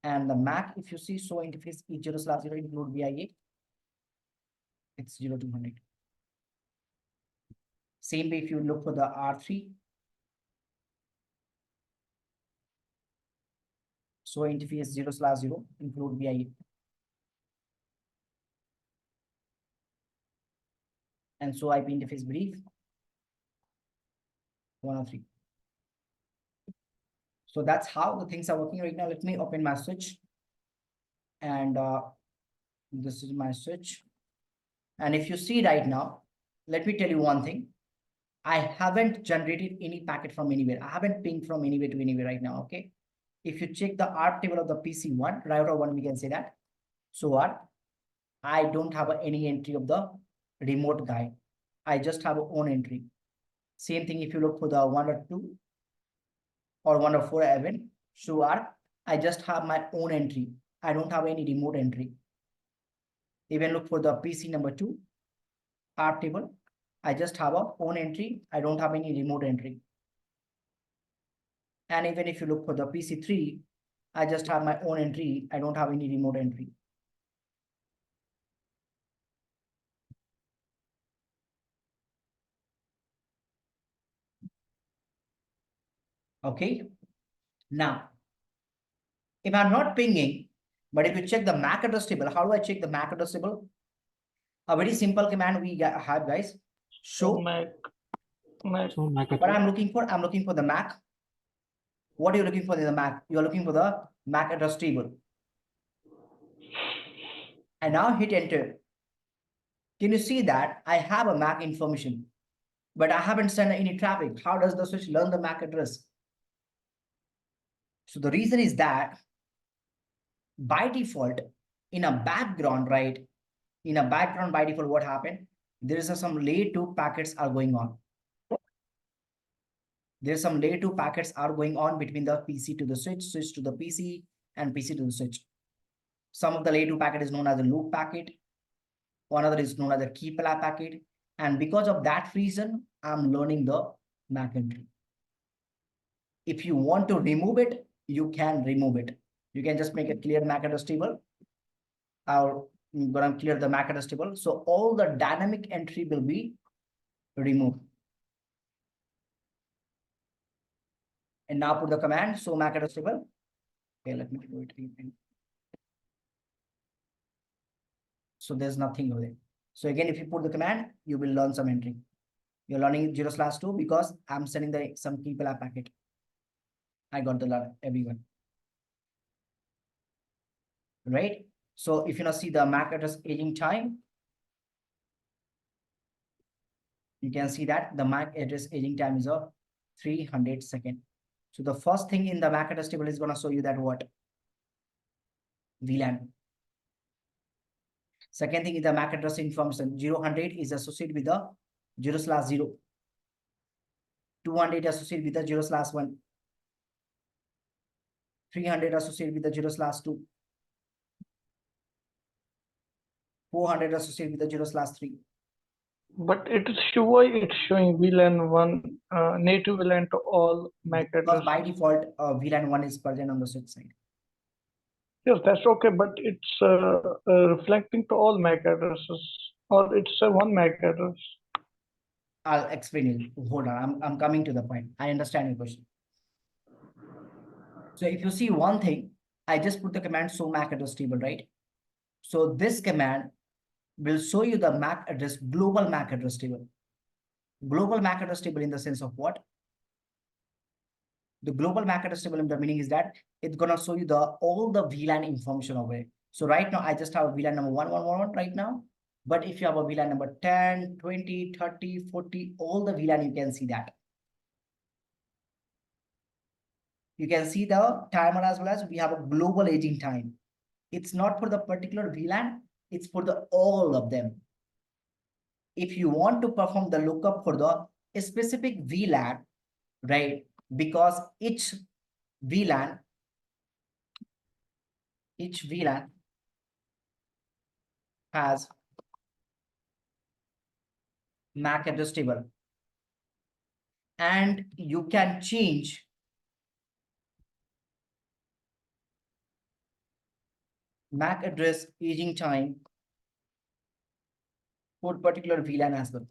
[SPEAKER 1] And the MAC, if you see, so interface E0/0 include BIA, it's 0200. Same way, if you look for the R3, so interface 0/0 include BIA. And so IP interface brief 103. So that's how the things are working right now. Let me open my switch. And this is my switch. And if you see right now, let me tell you one thing. I haven't generated any packet from anywhere. I haven't pinged from anywhere to anywhere right now, okay? If you check the ARP table of the PC1, router 1, we can say that. So what? I don't have any entry of the remote guy. I just have a own entry. Same thing if you look for the 1.2 or 1.4 event, sure, I just have my own entry. I don't have any remote entry. Even look for the PC number 2, ARP table. I just have a own entry. I don't have any remote entry. And even if you look for the PC3, I just have my own entry. I don't have any remote entry. Okay. Now, if I'm not pinging, but if you check the MAC address table, how do I check the MAC address table? A very simple command we have, guys. Show
[SPEAKER 3] MAC.
[SPEAKER 5] So MAC
[SPEAKER 1] what
[SPEAKER 5] address.
[SPEAKER 1] I'm looking for the MAC. What are you looking for in the MAC? You're looking for the MAC address table. And now hit enter. Can you see that I have a MAC information, but I haven't sent any traffic? How does the switch learn the MAC address? So the reason is that by default, in a background, right? In a background, by default, what happened? There is some layer 2 packets are going on. There's some layer 2 packets are going on between the PC to the switch, switch to the PC, and PC to the switch. Some of the layer 2 packet is known as a loop packet. Another is known as a keep lab packet. And because of that reason, I'm learning the MAC entry. If you want to remove it, you can remove it. You can just make a clear MAC address table. I'm gonna clear the MAC address table. So all the dynamic entry will be removed. And now put the command, so MAC address table. Okay, let me do it again. So there's nothing over there. So again, if you put the command, you will learn some entry. You're learning 0/2 because I'm sending some people app packet. I got the learn everyone. Right? So if you now see the MAC address aging time, you can see that the MAC address aging time is of 300 seconds. So the first thing in the MAC address table is going to show you that what? VLAN. Second thing is the MAC address information. 0/100 is associated with the 0/0. 200 associated with the 0/1. 300 associated with the 0/2. 400 associated with the 0/3.
[SPEAKER 3] But it is it's showing VLAN 1 native VLAN to all MAC
[SPEAKER 1] Because
[SPEAKER 3] addresses.
[SPEAKER 1] by default, VLAN 1 is present on the switch side.
[SPEAKER 3] Yes, that's okay, but it's reflecting to all MAC addresses, or it's a one MAC address.
[SPEAKER 1] I'll explain it. Hold on, I'm coming to the point. I understand your question. So if you see one thing, I just put the command show MAC address table, right? So this command will show you the MAC address, global MAC address table. Global MAC address table in the sense of what? The global MAC address table in the meaning is that it's gonna show you all the VLAN information over it. So right now I just have a VLAN number 1111 right now. But if you have a VLAN number 10, 20, 30, 40, all the VLAN, you can see that. You can see the timer as well as we have a global aging time. It's not for the particular VLAN, it's for the all of them. If you want to perform the lookup for the specific VLAN, right? Because each VLAN has MAC address table, and you can change MAC address aging time for particular VLAN as well.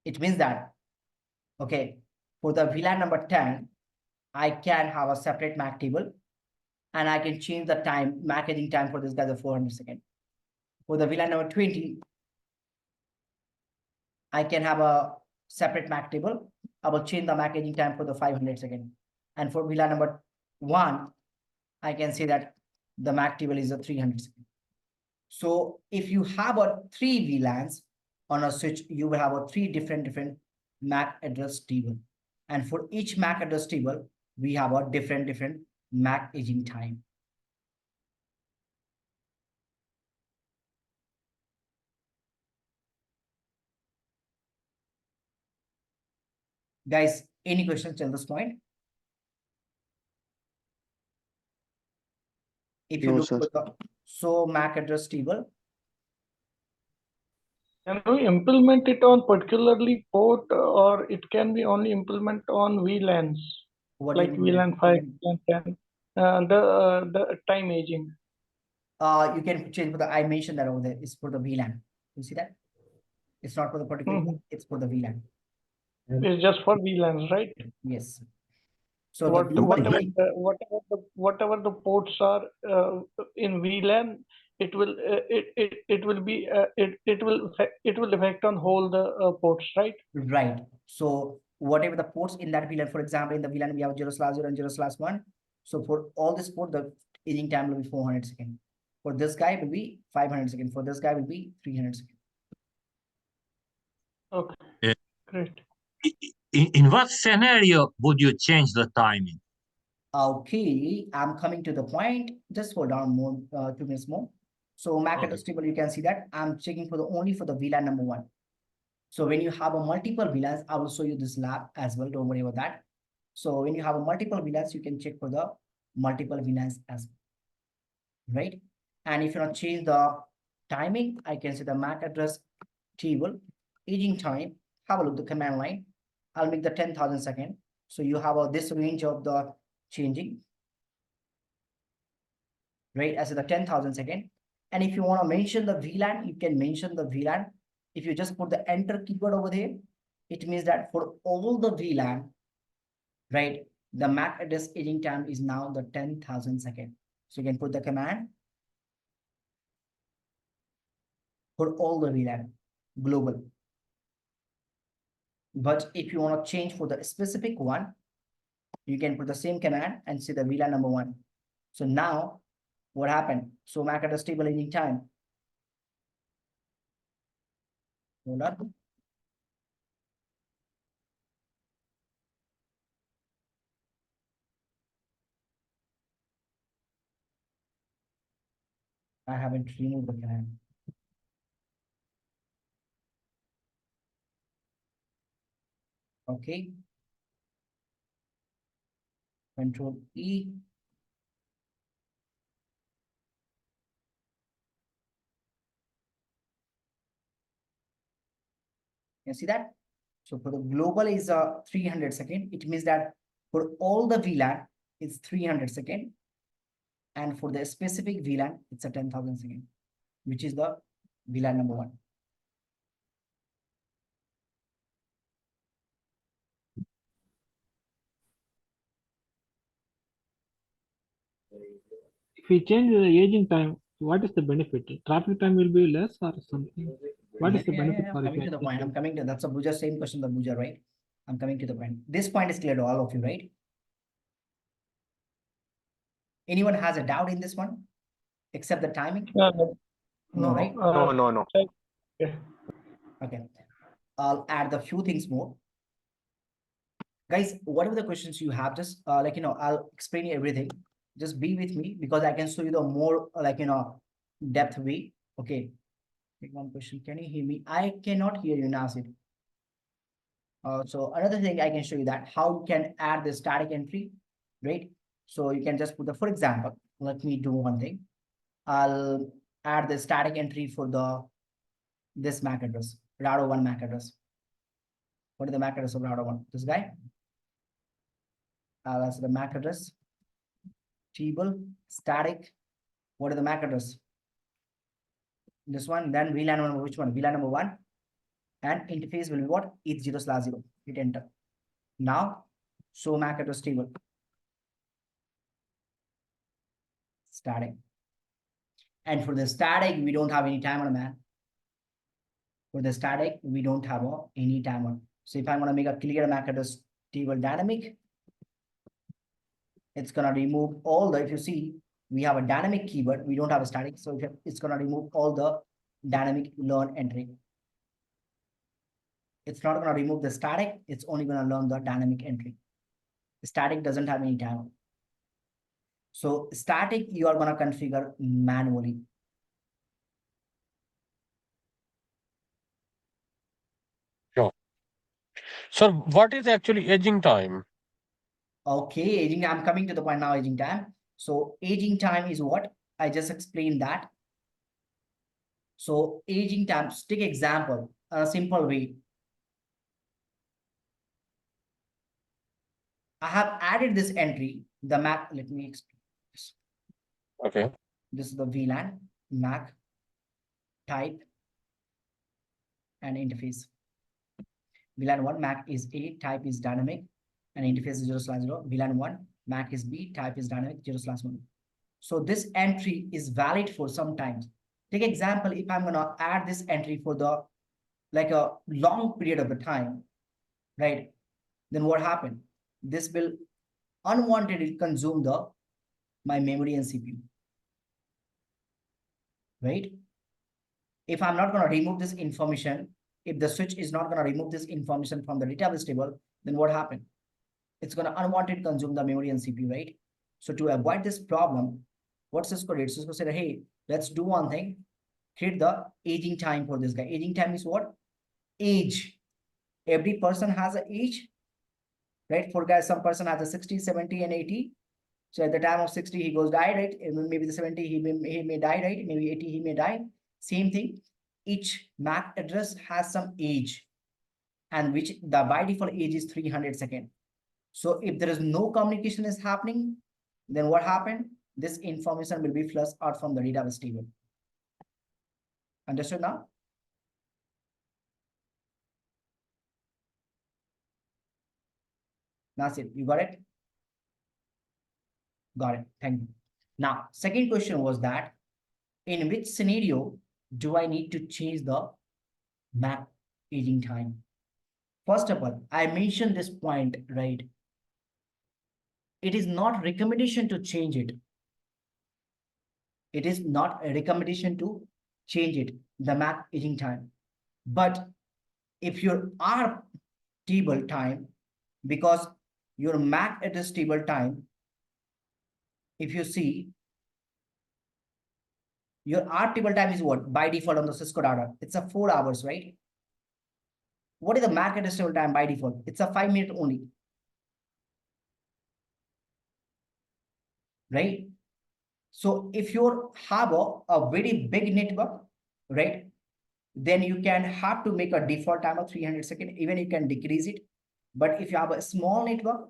[SPEAKER 1] It means that, okay, for the VLAN number 10, I can have a separate MAC table, and I can change the time, MAC aging time for this guy to 400 seconds. For the VLAN number 20, I can have a separate MAC table. I will change the MAC aging time for the 500 seconds. And for VLAN number 1, I can say that the MAC table is a 300 seconds. So if you have a 3 VLANs on a switch, you will have a 3 different MAC address table. And for each MAC address table, we have a different MAC aging time. Guys, any questions till this point? If you
[SPEAKER 2] No,
[SPEAKER 1] look
[SPEAKER 2] sir.
[SPEAKER 1] at the so MAC address table,
[SPEAKER 3] Can we implement it on particularly port, or it can be only implement on VLANs,
[SPEAKER 1] what do
[SPEAKER 3] like
[SPEAKER 1] you mean?
[SPEAKER 3] VLAN 5, VLAN 10, the time aging?
[SPEAKER 1] You can change for the, I mentioned that over there is for the VLAN. You see that? It's not for the particular, it's for the VLAN.
[SPEAKER 3] It's just for VLANs, right?
[SPEAKER 1] Yes. So
[SPEAKER 3] whatever the ports are in VLAN, it will affect on whole the ports, right?
[SPEAKER 1] Right. So whatever the ports in that VLAN, for example, in the VLAN we have 0/0 and 0/1. So for all this port, the aging time will be 400 seconds. For this guy will be 500 seconds. For this guy will be 300 seconds.
[SPEAKER 3] Okay, great.
[SPEAKER 6] In what scenario would you change the timing?
[SPEAKER 1] Okay, I'm coming to the point. Just hold on more, 2 minutes more. So MAC address table, you can see that I'm checking for the only for the VLAN number 1. So when you have a multiple VLANs, I will show you this lab as well. Don't worry about that. So when you have a multiple VLANs, you can check for the multiple VLANs as well. Right? And if you want to change the timing, I can say the MAC address table, aging time, have a look at the command line. I'll make the 10,000 second. So you have this range of the changing, right? As the 10,000 second. And if you want to mention the VLAN, you can mention the VLAN. If you just put the enter keyword over there, it means that for all the VLAN, right, the MAC address aging time is now the 10,000 second. So you can put the command for all the VLAN global. But if you want to change for the specific one, you can put the same command and see the VLAN number 1. So now what happened? So MAC address table aging time. Hold on. I haven't removed the command. Okay. Control E. You see that? So for the global is 300 second. It means that for all the VLAN, it's 300 second. And for the specific VLAN, it's a 10,000 second, which is the VLAN number 1.
[SPEAKER 5] If we change the aging time, what is the benefit? Traffic time will be less or something? What is the benefit for
[SPEAKER 1] coming to the point. I'm coming to that's a Bhuja, same question, the Bhuja, right? I'm coming to the point. This point is clear to all of you, right? Anyone has a doubt in this one, except the timing?
[SPEAKER 3] No,
[SPEAKER 1] right?
[SPEAKER 2] No.
[SPEAKER 3] Okay.
[SPEAKER 1] Okay. I'll add the few things more. Guys, whatever the questions you have, just I'll explain you everything. Just be with me because I can show you the more depth way. Okay. Take one question. Can you hear me? I cannot hear you, Nasir. So another thing I can show you that how you can add the static entry, right? So you can just put the, for example, let me do one thing. I'll add the static entry for this MAC address, router 1 MAC address. What is the MAC address of router 1? This guy. That's the MAC address. Table, static. What is the MAC address? This one. Then VLAN number, which one? VLAN number 1. And interface will be what? ETH0/0. Hit enter. Now, show MAC address table. Static. And for the static, we don't have any timer, man. For the static, we don't have any timer. So if I want to make a clear MAC address table dynamic, it's gonna remove all the, if you see, we have a dynamic keyword, we don't have a static, so it's gonna remove all the dynamic learn entry. It's not gonna remove the static, it's only gonna learn the dynamic entry. The static doesn't have any timer. So static, you are gonna configure manually.
[SPEAKER 7] Sure. So what is actually aging time?
[SPEAKER 1] Okay, aging, I'm coming to the point now, aging time. So aging time is what? I just explained that. So aging time, take example, a simple way. I have added this entry, the MAC, let me explain this.
[SPEAKER 7] Okay.
[SPEAKER 1] This is the VLAN, MAC, type, and interface. VLAN 1, MAC is A, type is dynamic, and interface is 0/0. VLAN 1, MAC is B, type is dynamic, 0/1. So this entry is valid for some times. Take example, if I'm gonna add this entry for the like a long period of the time, right? Then what happened? This will unwantedly consume my memory and CPU, right? If I'm not gonna remove this information, if the switch is not gonna remove this information from the database table, then what happened? It's gonna unwanted consume the memory and CPU, right? So to avoid this problem, what Cisco did? Cisco said, hey, let's do one thing. Create the aging time for this guy. Aging time is what? Age. Every person has an age, right? For guys, some person has a 60, 70, and 80. So at the time of 60, he goes die, right? Maybe the 70, he may die, right? Maybe 80, he may die. Same thing. Each MAC address has some age, and which the by default age is 300 seconds. So if there is no communication is happening, then what happened? This information will be flushed out from the database table. Understood now? That's it. You got it? Got it. Thank you. Now, second question was that in which scenario do I need to change the MAC aging time? First of all, I mentioned this point, right? It is not recommendation to change it. It is not a recommendation to change it, the MAC aging time. But if your ARP table time, because your MAC address table time, if you see, your ARP table time is what? By default on the Cisco data, it's a 4 hours, right? What is the MAC address table time by default? It's a 5 minute only. Right? So if you have a very big network, right, then you can have to make a default time of 300 seconds, even you can decrease it. But if you have a small network,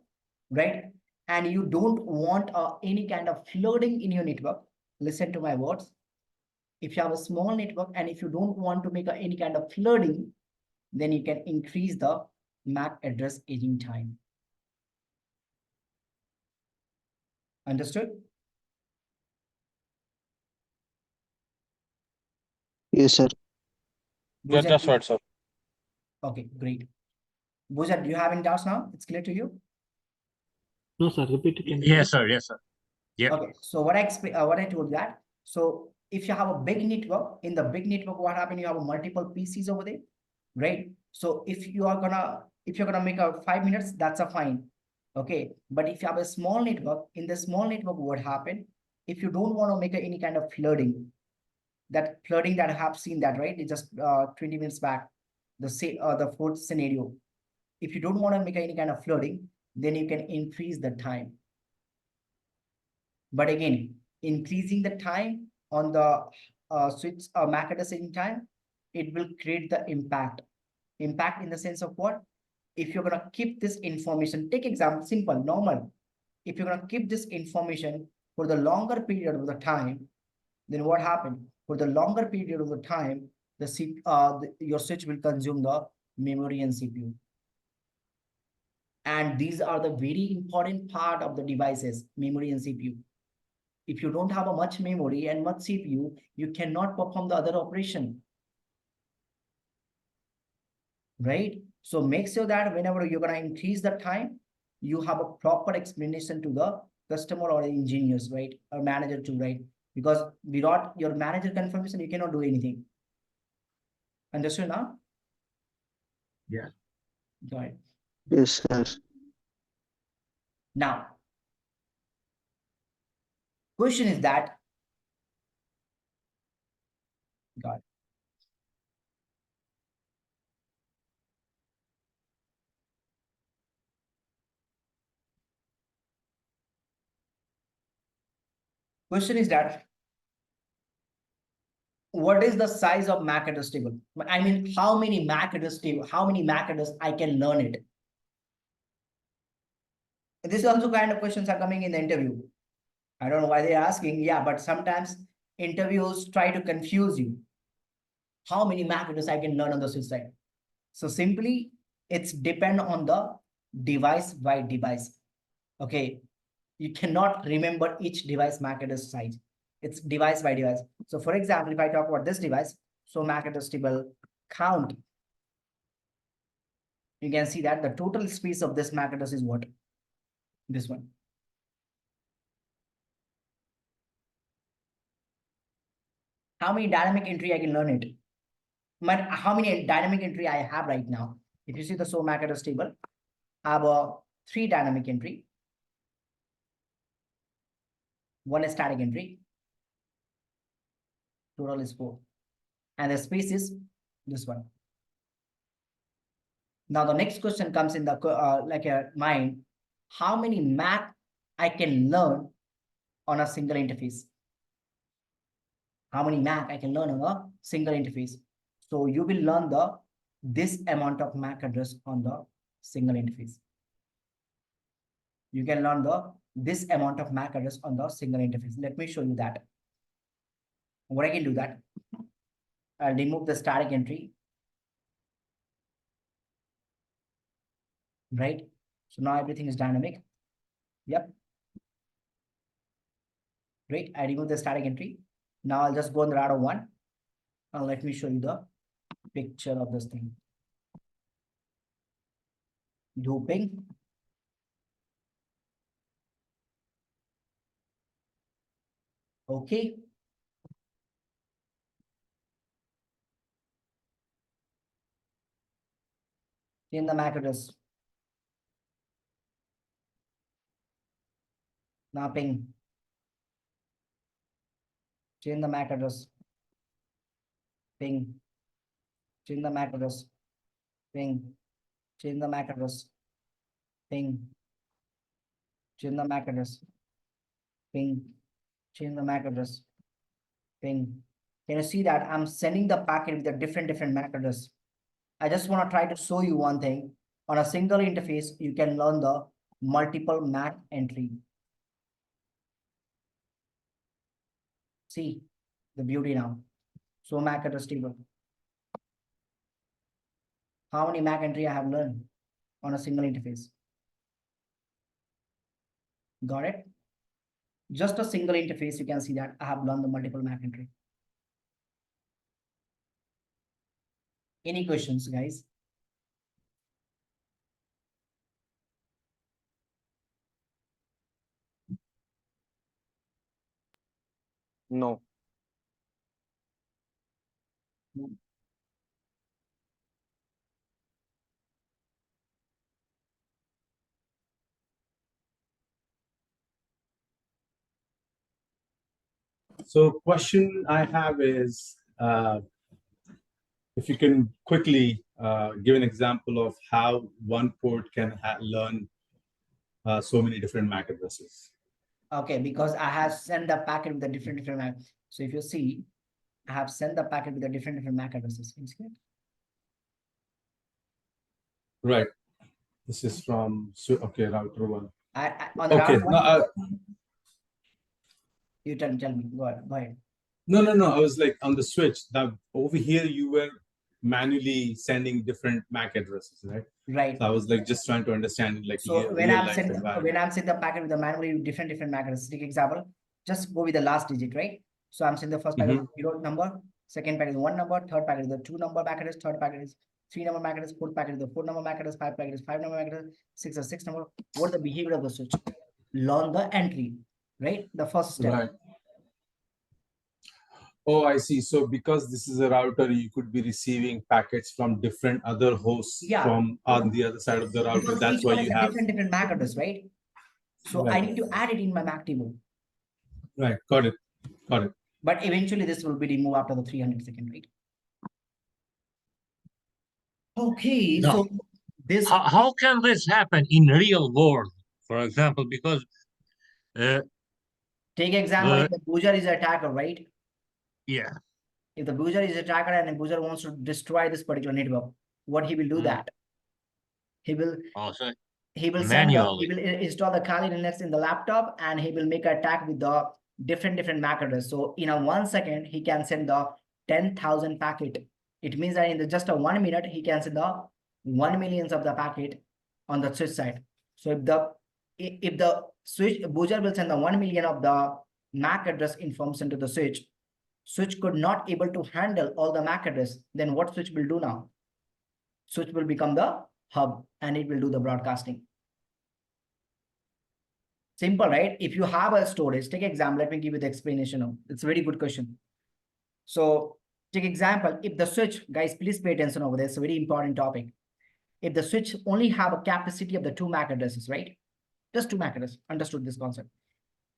[SPEAKER 1] right, and you don't want any kind of flooding in your network, listen to my words. If you have a small network and if you don't want to make any kind of flooding, then you can increase the MAC address aging time. Understood?
[SPEAKER 2] Yes, sir.
[SPEAKER 7] Yeah,
[SPEAKER 1] Bhujan,
[SPEAKER 7] that's right, sir.
[SPEAKER 1] okay, great. Bhujan, do you have any doubts now? It's clear to you?
[SPEAKER 5] No, sir. Repeat it.
[SPEAKER 6] Yes, sir. Yes, sir. Yeah.
[SPEAKER 1] Okay, so what I told that. So if you have a big network, in the big network, what happened? You have multiple PCs over there, right? So if you're gonna make a 5 minutes, that's a fine. Okay, but if you have a small network, in the small network, what happened? If you don't want to make any kind of flooding, that flooding that I have seen that, right? It's just 20 minutes back, the fourth scenario. If you don't want to make any kind of flooding, then you can increase the time. But again, increasing the time on the switch MAC address aging time, it will create the impact. Impact in the sense of what? If you're gonna keep this information, take example, simple, normal. If you're gonna keep this information for the longer period of the time, then what happened? For the longer period of the time, your switch will consume the memory and CPU. And these are the very important part of the devices, memory and CPU. If you don't have a much memory and much CPU, you cannot perform the other operation. Right? So make sure that whenever you're going to increase the time, you have a proper explanation to the customer or engineers, right? Or manager too, right? Because without your manager confirmation, you cannot do anything. Understood now?
[SPEAKER 6] Yeah.
[SPEAKER 1] Got it.
[SPEAKER 2] Yes, sir.
[SPEAKER 1] Now, question is that, got it. Question is that, what is the size of MAC address table? I mean, how many MAC address table, how many MAC address I can learn it? This is also kind of questions are coming in the interview. I don't know why they're asking. Yeah, but sometimes interviews try to confuse you. How many MAC address I can learn on the switch side? So simply, it's depend on the device by device. Okay, you cannot remember each device MAC address size. It's device by device. So for example, if I talk about this device, so MAC address table count, you can see that the total space of this MAC address is what? This one. How many dynamic entry I can learn it? But how many dynamic entry I have right now? If you see the MAC address table, I have a 3 dynamic entry, 1 static entry, total is 4, and the space is this one. Now the next question comes in the mind: how many MAC I can learn on a single interface. How many MAC I can learn on a single interface. So you will learn this amount of MAC address on the single interface. You can learn this amount of MAC address on the single interface. Let me show you that. What I can do that. I'll remove the static entry. Right? So now everything is dynamic. Yep. Great. I remove the static entry. Now I'll just go on the router 1. And let me show you the picture of this thing. Looping. Okay. In the MAC address. Now ping. Change the MAC address. Ping. Change the MAC address. Ping. Change the MAC address. Ping. Change the MAC address. Ping. Change the MAC address. Ping. Can you see that I'm sending the packet with a different MAC address? I just want to try to show you one thing. On a single interface, you can learn the multiple MAC entry. See the beauty now. So MAC address table. How many MAC entry I have learned on a single interface? Got it? Just a single interface, you can see that I have learned the multiple MAC entry. Any questions, guys?
[SPEAKER 2] No.
[SPEAKER 4] So question I have is, if you can quickly give an example of how one port can learn so many different MAC addresses.
[SPEAKER 1] Okay, because I have sent the packet with the different MAC. So if you see, I have sent the packet with the different MAC addresses. Can you see it?
[SPEAKER 4] Right. This is from, okay, router 1.
[SPEAKER 1] On the
[SPEAKER 4] Okay.
[SPEAKER 1] router
[SPEAKER 4] No,
[SPEAKER 1] 1, you tell me. Go ahead.
[SPEAKER 4] No. I was like on the switch. Now over here, you were manually sending different MAC addresses, right?
[SPEAKER 1] Right.
[SPEAKER 4] So I was like just trying to understand, like,
[SPEAKER 1] So when
[SPEAKER 4] real
[SPEAKER 1] I'm
[SPEAKER 4] life
[SPEAKER 1] sending
[SPEAKER 4] environment.
[SPEAKER 1] the packet with the manually different MAC addresses, take example, just go with the last digit, right? So I'm sending the first packet with 0 number, second packet is 1 number, third packet is the 2 number MAC address, third packet is 3 number MAC address, fourth packet is the 4 number MAC address, 5 packet is 5 number MAC address, 6 is 6 number. What is the behavior of the switch? Learn the entry, right? The first step.
[SPEAKER 4] Right. Oh, I see. So because this is a router, you could be receiving packets from different other hosts from on the other side of the router.
[SPEAKER 1] Because
[SPEAKER 4] That's
[SPEAKER 1] each
[SPEAKER 4] why
[SPEAKER 1] one
[SPEAKER 4] you
[SPEAKER 1] is a
[SPEAKER 4] have
[SPEAKER 1] different MAC address, right? So I
[SPEAKER 4] right.
[SPEAKER 1] need to add it in my MAC table.
[SPEAKER 4] Right. Got it.
[SPEAKER 1] But eventually this will be removed after the 300 second, right? Okay,
[SPEAKER 6] No.
[SPEAKER 1] so this
[SPEAKER 6] How can this happen in real world, for example? Because
[SPEAKER 1] take example, if the boozer is an attacker, right?
[SPEAKER 6] yeah,
[SPEAKER 1] If the boozer is an attacker and the boozer wants to destroy this particular network, what he will do that? He will
[SPEAKER 6] also
[SPEAKER 1] he will
[SPEAKER 6] manually.
[SPEAKER 1] he will install the Kali Linux in the laptop and he will make an attack with the different MAC address. So in a 1 second, he can send the 10,000 packet. It means that in just a 1 minute, he can send the 1 millions of the packet on the switch side. So if the switch boozer will send the 1 million of the MAC address information to the switch could not able to handle all the MAC address, then what switch will do now? Switch will become the hub and it will do the broadcasting. Simple, right? If you have a storage, take example, let me give you the explanation of, it's a very good question. So take example, if the switch, guys, please pay attention over there. It's a very important topic. If the switch only have a capacity of the 2 MAC addresses, right? Just 2 MAC addresses, understood this concept.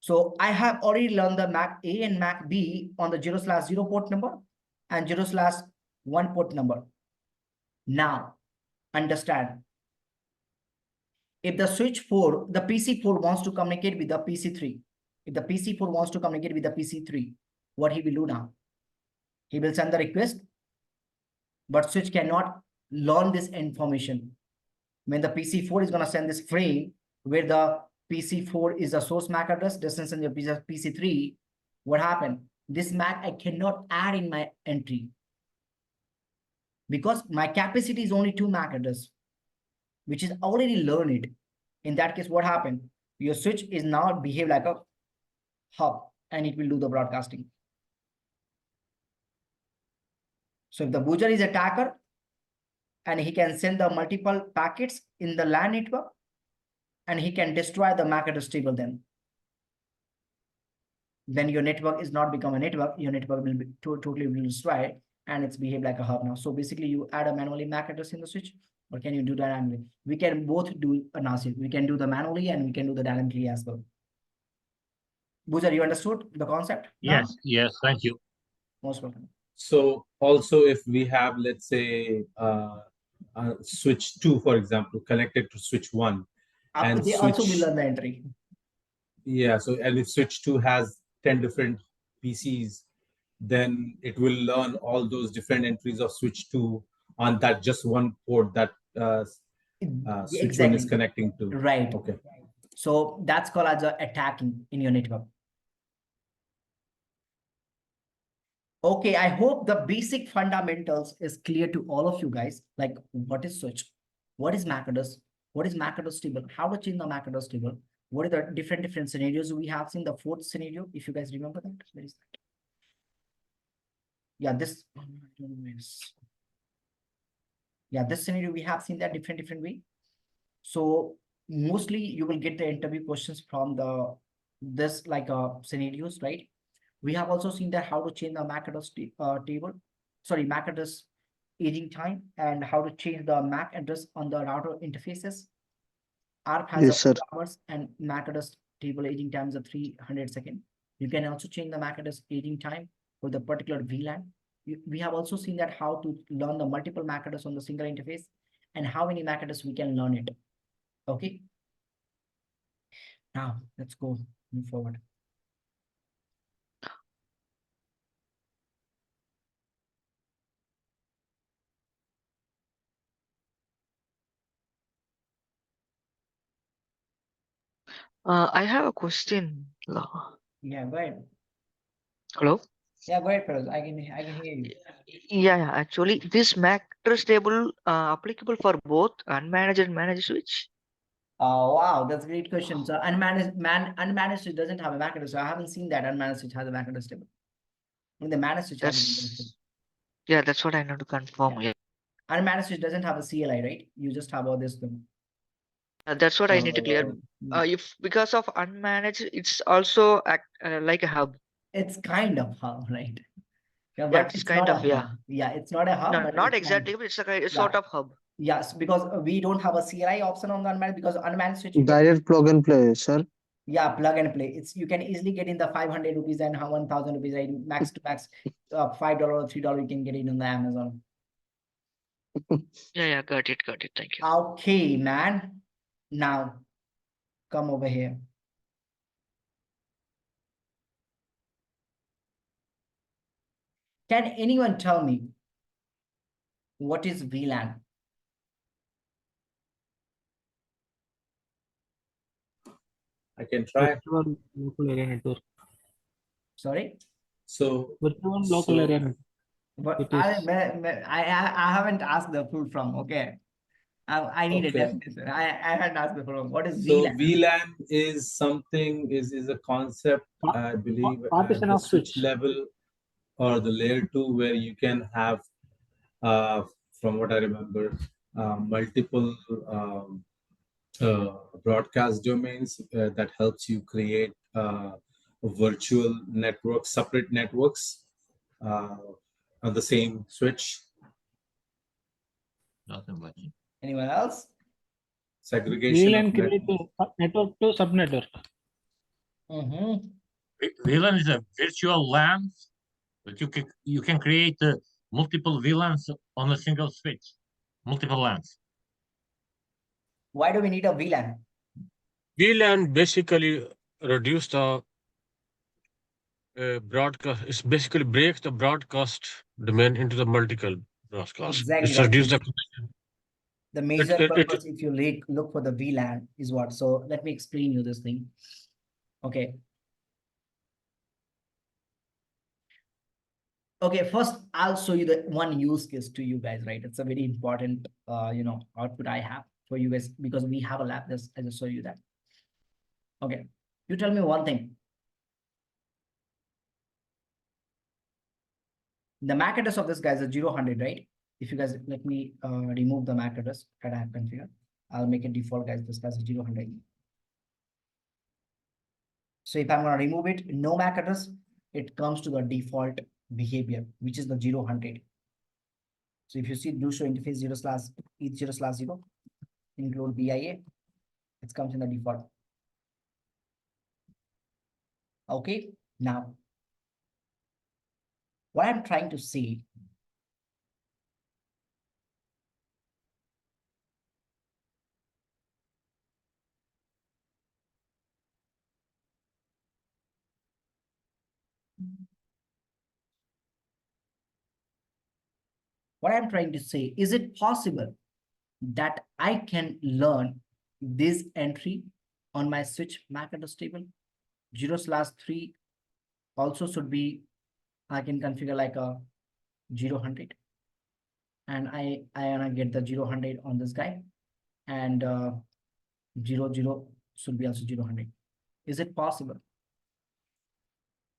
[SPEAKER 1] So I have already learned the MAC A and MAC B on the 0/0 port number and 0/1 port number. Now, understand. If the switch 4, the PC4 wants to communicate with the PC3, If the PC4 wants to communicate with the PC3, what he will do now? He will send the request, but switch cannot learn this information. When the PC4 is going to send this frame where the PC4 is the source MAC address, distance in the PC3, what happened? This MAC I cannot add in my entry because my capacity is only 2 MAC address, which is already learned. In that case, what happened? Your switch is now behave like a hub and it will do the broadcasting. So if the booger is attacker and he can send the multiple packets in the LAN network and he can destroy the MAC address table, then your network is not become a network, your network will be totally destroyed and it's behave like a hub now. So basically you add a manually MAC address in the switch, or can you do dynamically? We can both do analysis. We can do the manually and we can do the dynamically as well. Boozer, you understood the concept?
[SPEAKER 6] Yes, yes, thank you.
[SPEAKER 1] Most welcome.
[SPEAKER 4] So also if we have, let's say, switch 2, for example, connected to switch 1, and
[SPEAKER 1] they also will learn the entry.
[SPEAKER 4] Yeah, so and if switch 2 has 10 different PCs, then it will learn all those different entries of switch 2 on that just one port that switch 1 is connecting to.
[SPEAKER 1] Right.
[SPEAKER 4] Okay.
[SPEAKER 1] So that's called as attacking in your network. Okay, I hope the basic fundamentals is clear to all of you guys. Like what is switch? What is MAC address? What is MAC address table? How to change the MAC address table? What are the different scenarios we have seen? The 4th scenario, if you guys remember that. Where is that? Yeah, this scenario we have seen that different way. So mostly you will get the interview questions from this scenarios, right? We have also seen that how to change the MAC address MAC address aging time and how to change the MAC address on the router interfaces. ARP has 4 hours and MAC address table aging time is 300 seconds. You can also change the MAC address aging time for the particular VLAN. We have also seen that how to learn the multiple MAC address on the single interface and how many MAC address we can learn it. Okay. Now let's go move forward.
[SPEAKER 8] I have a question.
[SPEAKER 1] Yeah, go ahead.
[SPEAKER 8] Hello?
[SPEAKER 1] Yeah, go ahead, Feroz. I can hear you.
[SPEAKER 8] Yeah, actually, this MAC address table applicable for both unmanaged and managed switch?
[SPEAKER 1] Oh, wow, that's a great question. So unmanaged switch doesn't have a MAC address. So I haven't seen that unmanaged switch has a MAC address table. In the managed switch has
[SPEAKER 8] yeah, that's what I need to confirm. Yeah.
[SPEAKER 1] Unmanaged switch doesn't have a CLI, right? You just have all this thing.
[SPEAKER 8] That's what I need to clear. If because of unmanaged, it's also act like a hub.
[SPEAKER 1] It's kind of hub, right? Yeah,
[SPEAKER 8] Yeah,
[SPEAKER 1] but
[SPEAKER 8] it's kind of, yeah.
[SPEAKER 1] Yeah, it's not a hub.
[SPEAKER 8] No,
[SPEAKER 1] but
[SPEAKER 8] not exactly, but it's a sort of hub.
[SPEAKER 1] Yes, because we don't have a CLI option on the unmanaged because unmanaged switch.
[SPEAKER 2] Direct plug and play, sir.
[SPEAKER 1] Yeah, plug and play. You can easily get in the 500 rupees and 1,000 rupees, right? Max to max, $5 or $3 you can get it on the Amazon.
[SPEAKER 8] Yeah, got it. Thank you.
[SPEAKER 1] Okay, man. Now, come over here. Can anyone tell me what is VLAN?
[SPEAKER 4] I can try.
[SPEAKER 5] Virtual local area network.
[SPEAKER 1] Sorry?
[SPEAKER 4] So
[SPEAKER 5] Virtual local area network.
[SPEAKER 1] But I haven't asked the full from. Okay. I need a definition. I haven't asked the full from. What is VLAN?
[SPEAKER 4] So VLAN is something, is a concept, I believe, at
[SPEAKER 5] Partition
[SPEAKER 4] the
[SPEAKER 5] of
[SPEAKER 4] switch level or the layer 2, where you can have, from what I remember, multiple broadcast domains that helps you create virtual networks, separate networks on the same switch.
[SPEAKER 1] Anyone else?
[SPEAKER 4] Segregation
[SPEAKER 5] VLAN
[SPEAKER 4] of
[SPEAKER 5] create a network to subnetwork.
[SPEAKER 6] VLAN is a virtual LAN, but you can create multiple VLANs on a single switch, multiple LANs.
[SPEAKER 1] Why do we need a VLAN?
[SPEAKER 7] VLAN basically reduce the broadcast. It's basically breaks the broadcast domain into the multiple broadcast.
[SPEAKER 1] Exactly
[SPEAKER 7] It's
[SPEAKER 1] right.
[SPEAKER 7] reduce the connection.
[SPEAKER 1] The major
[SPEAKER 7] it-
[SPEAKER 1] purpose, if you look for the VLAN, is what? So let me explain you this thing. Okay. Okay, first I'll show you the one use case to you guys, right? It's a very important output I have for you guys, because we have a lab. This I just show you that. Okay, you tell me one thing. The MAC address of this guy is a 0, 100, right? If you guys let me remove the MAC address that I have configured, I'll make it default, guys. This guy's a 0, 100. So if I'm gonna remove it, no MAC address, it comes to the default behavior, which is the 0, 100. So if you see do show interface 0/each0/0, include BIA, it comes in the default. Okay, now what I'm trying to say, is it possible that I can learn this entry on my switch MAC address table? 0/3 also should be, I can configure like a 0, 100, and I wanna get the 0, 100 on this guy, and 0, 0 should be also 0, 100. Is it possible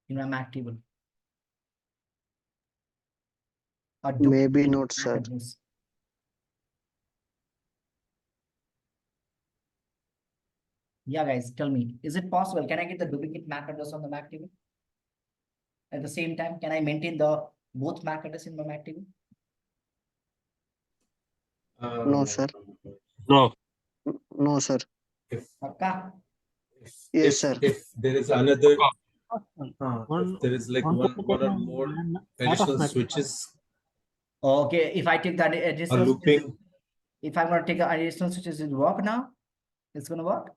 [SPEAKER 1] in my MAC table? Or
[SPEAKER 2] Maybe not,
[SPEAKER 1] MAC
[SPEAKER 2] sir.
[SPEAKER 1] address? Yeah, guys, tell me, is it possible? Can I get the duplicate MAC address on the MAC table? At the same time, can I maintain the both MAC address in my MAC table?
[SPEAKER 2] No, sir.
[SPEAKER 7] No.
[SPEAKER 2] No, sir.
[SPEAKER 1] Okay.
[SPEAKER 2] Yes, sir.
[SPEAKER 4] If there is another,
[SPEAKER 5] One-
[SPEAKER 4] if there is like
[SPEAKER 5] one
[SPEAKER 4] one
[SPEAKER 5] duplicate
[SPEAKER 4] or
[SPEAKER 5] and
[SPEAKER 4] more
[SPEAKER 5] lot of
[SPEAKER 4] additional
[SPEAKER 5] matrix.
[SPEAKER 4] switches
[SPEAKER 1] Okay, if I take that
[SPEAKER 4] are
[SPEAKER 1] additional,
[SPEAKER 4] looping,
[SPEAKER 1] if I'm gonna take the additional switches, it work now? It's gonna work?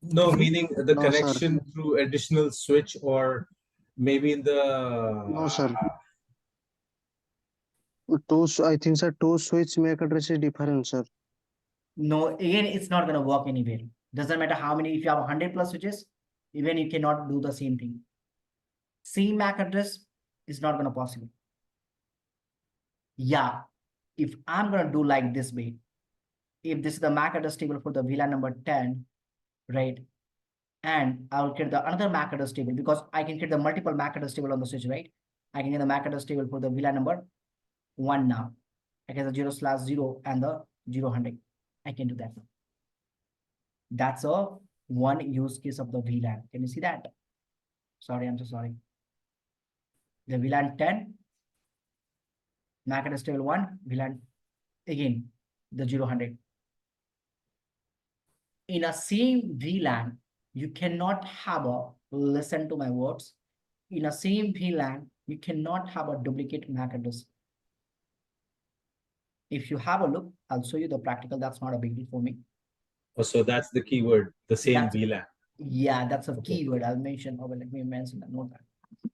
[SPEAKER 4] no, meaning the
[SPEAKER 2] No, sir.
[SPEAKER 4] connection through additional switch, or maybe in the
[SPEAKER 2] No, sir. I think, sir, two switch MAC address is different, sir.
[SPEAKER 1] No, again, it's not gonna work anywhere. Doesn't matter how many, if you have 100 plus switches, even you cannot do the same thing. Same MAC address is not gonna possible. Yeah, if I'm gonna do like this way, if this is the MAC address table for the VLAN number 10, right? And I'll create the another MAC address table, because I can create the multiple MAC address table on the switch, right? I can get the MAC address table for the VLAN number 1 now. I get the 0/0 and the 0, 100. I can do that. That's a one use case of the VLAN. Can you see that? Sorry, I'm so sorry. The VLAN 10, MAC address table 1, VLAN again, the 0, 100. In a same VLAN, you cannot have a, listen to my words, in a same VLAN, you cannot have a duplicate MAC address. If you have a look, I'll show you the practical. That's not a big deal for me.
[SPEAKER 4] oh, so that's the keyword, the same
[SPEAKER 1] That's-
[SPEAKER 4] VLAN.
[SPEAKER 1] Yeah, that's a
[SPEAKER 4] Okay.
[SPEAKER 1] keyword I'll mention. Oh, well, let me mention that. Note that.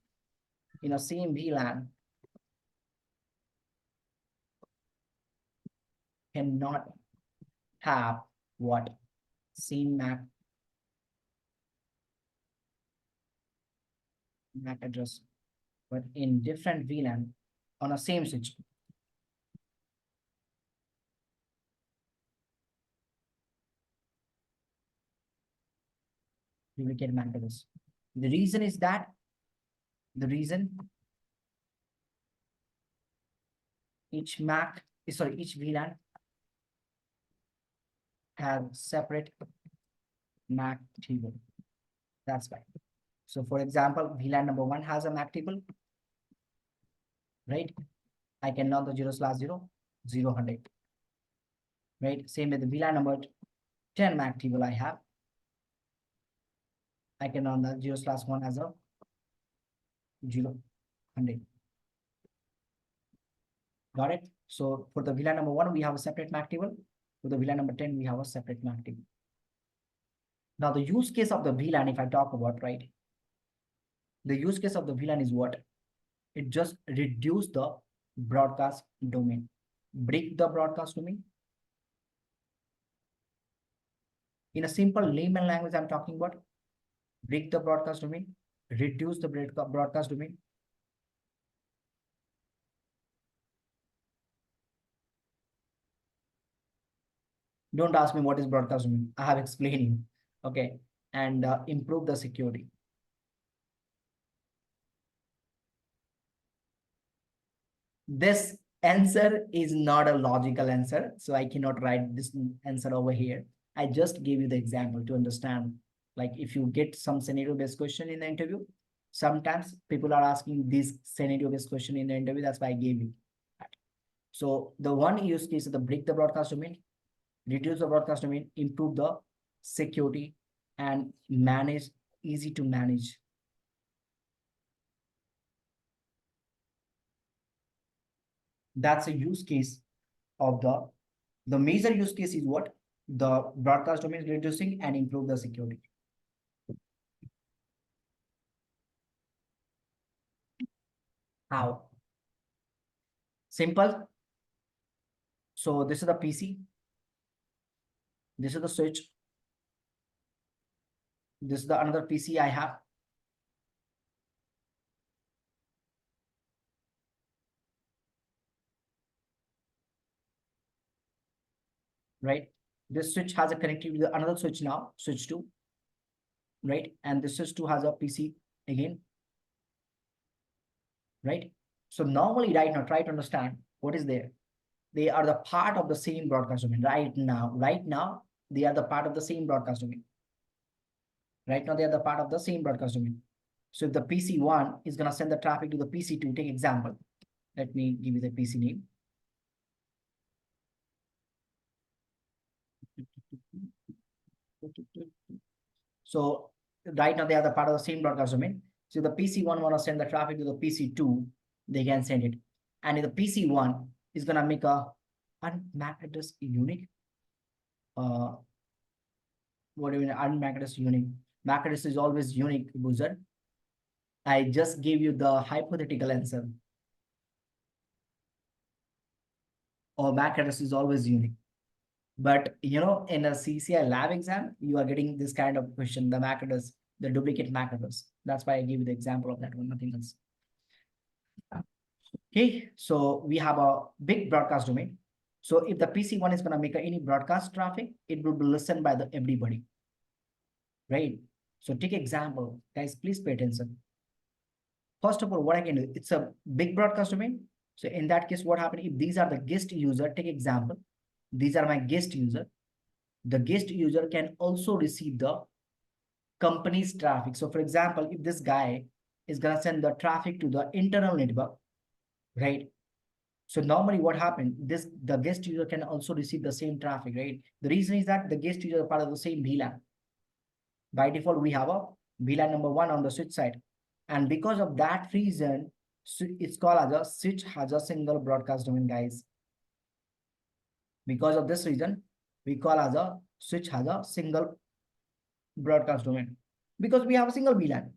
[SPEAKER 1] In a same VLAN, cannot have what? Same MAC address, but in different VLAN on a same switch. Duplicate MAC address. The reason is that each VLAN have separate MAC table. That's why. So for example, VLAN number 1 has a MAC table, right? I can learn the 0/0, 0, 100. Right? Same with the VLAN number 10 MAC table I have. I can learn the 0/1 as a 0, 100. Got it? So for the VLAN number 1, we have a separate MAC table. For the VLAN number 10, we have a separate MAC table. Now the use case of the VLAN, if I talk about, right? The use case of the VLAN is what? It just reduce the broadcast domain. Break the broadcast domain. In a simple layman language, I'm talking about break the broadcast domain, reduce the broadcast domain. Don't ask me what is broadcast domain. I have explained you. Okay. And improve the security. This answer is not a logical answer, so I cannot write this answer over here. I just gave you the example to understand. Like if you get some scenario-based question in the interview, sometimes people are asking this scenario-based question in the interview. That's why I gave you. So the one use case is the break the broadcast domain, reduce the broadcast domain, improve the security, and manage, easy to manage. That's a use case of the major use case is what? The broadcast domain is reducing and improve the security. How? Simple. So this is the PC. This is the switch. This is the another PC I have. Right? This switch has a connectivity with another switch now, switch 2. Right? And this switch 2 has a PC again. Right? So normally right now, try to understand what is there. They are the part of the same broadcast domain right now. Right now, they are the part of the same broadcast domain. Right now, they are the part of the same broadcast domain. So if the PC1 is going to send the traffic to the PC2, take example. Let me give you the PC name. So right now, they are the part of the same broadcast domain. So if the PC1 want to send the traffic to the PC2, they can send it. And if the PC1 is going to make a MAC address unique, what do you mean MAC address unique? MAC address is always unique, user. I just gave you the hypothetical answer. Or MAC address is always unique. But you know, in a CCI lab exam, you are getting this kind of question, the MAC address, the duplicate MAC address. That's why I give you the example of that one, nothing else. Okay, so we have a big broadcast domain. So if the PC1 is going to make any broadcast traffic, it will be listened by everybody. Right? So take example, guys, please pay attention. First of all, what I can do, it's a big broadcast domain. So in that case, what happens if these are the guest user, take example, these are my guest user. The guest user can also receive the company's traffic. So for example, if this guy is going to send the traffic to the internal network, right? So normally what happened, the guest user can also receive the same traffic, right? The reason is that the guest user is part of the same VLAN. By default, we have a VLAN number 1 on the switch side. And because of that reason, it's called as a switch has a single broadcast domain, guys. Because of this reason, we call as a switch has a single broadcast domain. Because we have a single VLAN.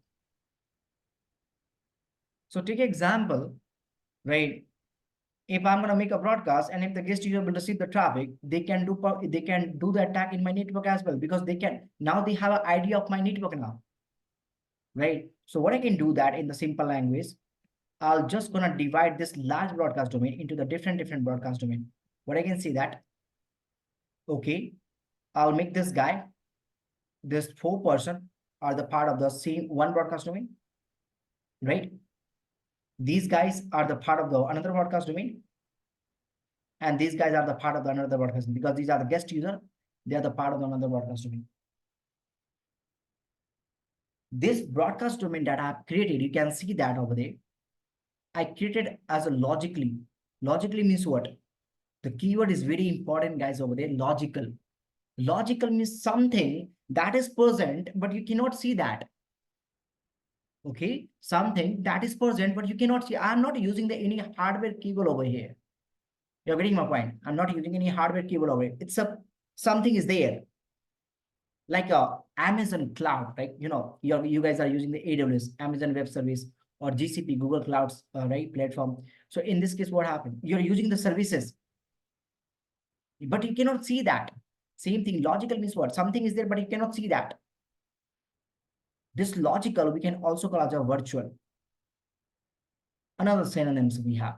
[SPEAKER 1] So take example, right? If I'm going to make a broadcast and if the guest user will receive the traffic, they can do the attack in my network as well, because they have an idea of my network now. Right? So what I can do that in the simple language, I'll just gonna divide this large broadcast domain into the different broadcast domain. What I can see that, okay, I'll make this guy, this 4 person are the part of the same one broadcast domain, right? These guys are the part of the another broadcast domain. And these guys are the part of the another broadcast domain, because these are the guest user, they are the part of the another broadcast domain. This broadcast domain that I have created, you can see that over there. I created as a logically. Logically means what? The keyword is very important, guys, over there. Logical. Logical means something that is present, but you cannot see that. Okay, something that is present, but you cannot see. I'm not using any hardware cable over here. You're getting my point. I'm not using any hardware cable over here. It's something is there. Like Amazon Cloud, right? You guys are using the AWS, Amazon Web Service, or GCP, Google Clouds, right, platform. So in this case, what happened? You're using the services, but you cannot see that. Same thing, logical means what? Something is there, but you cannot see that. This logical, we can also call as a virtual. Another synonyms we have.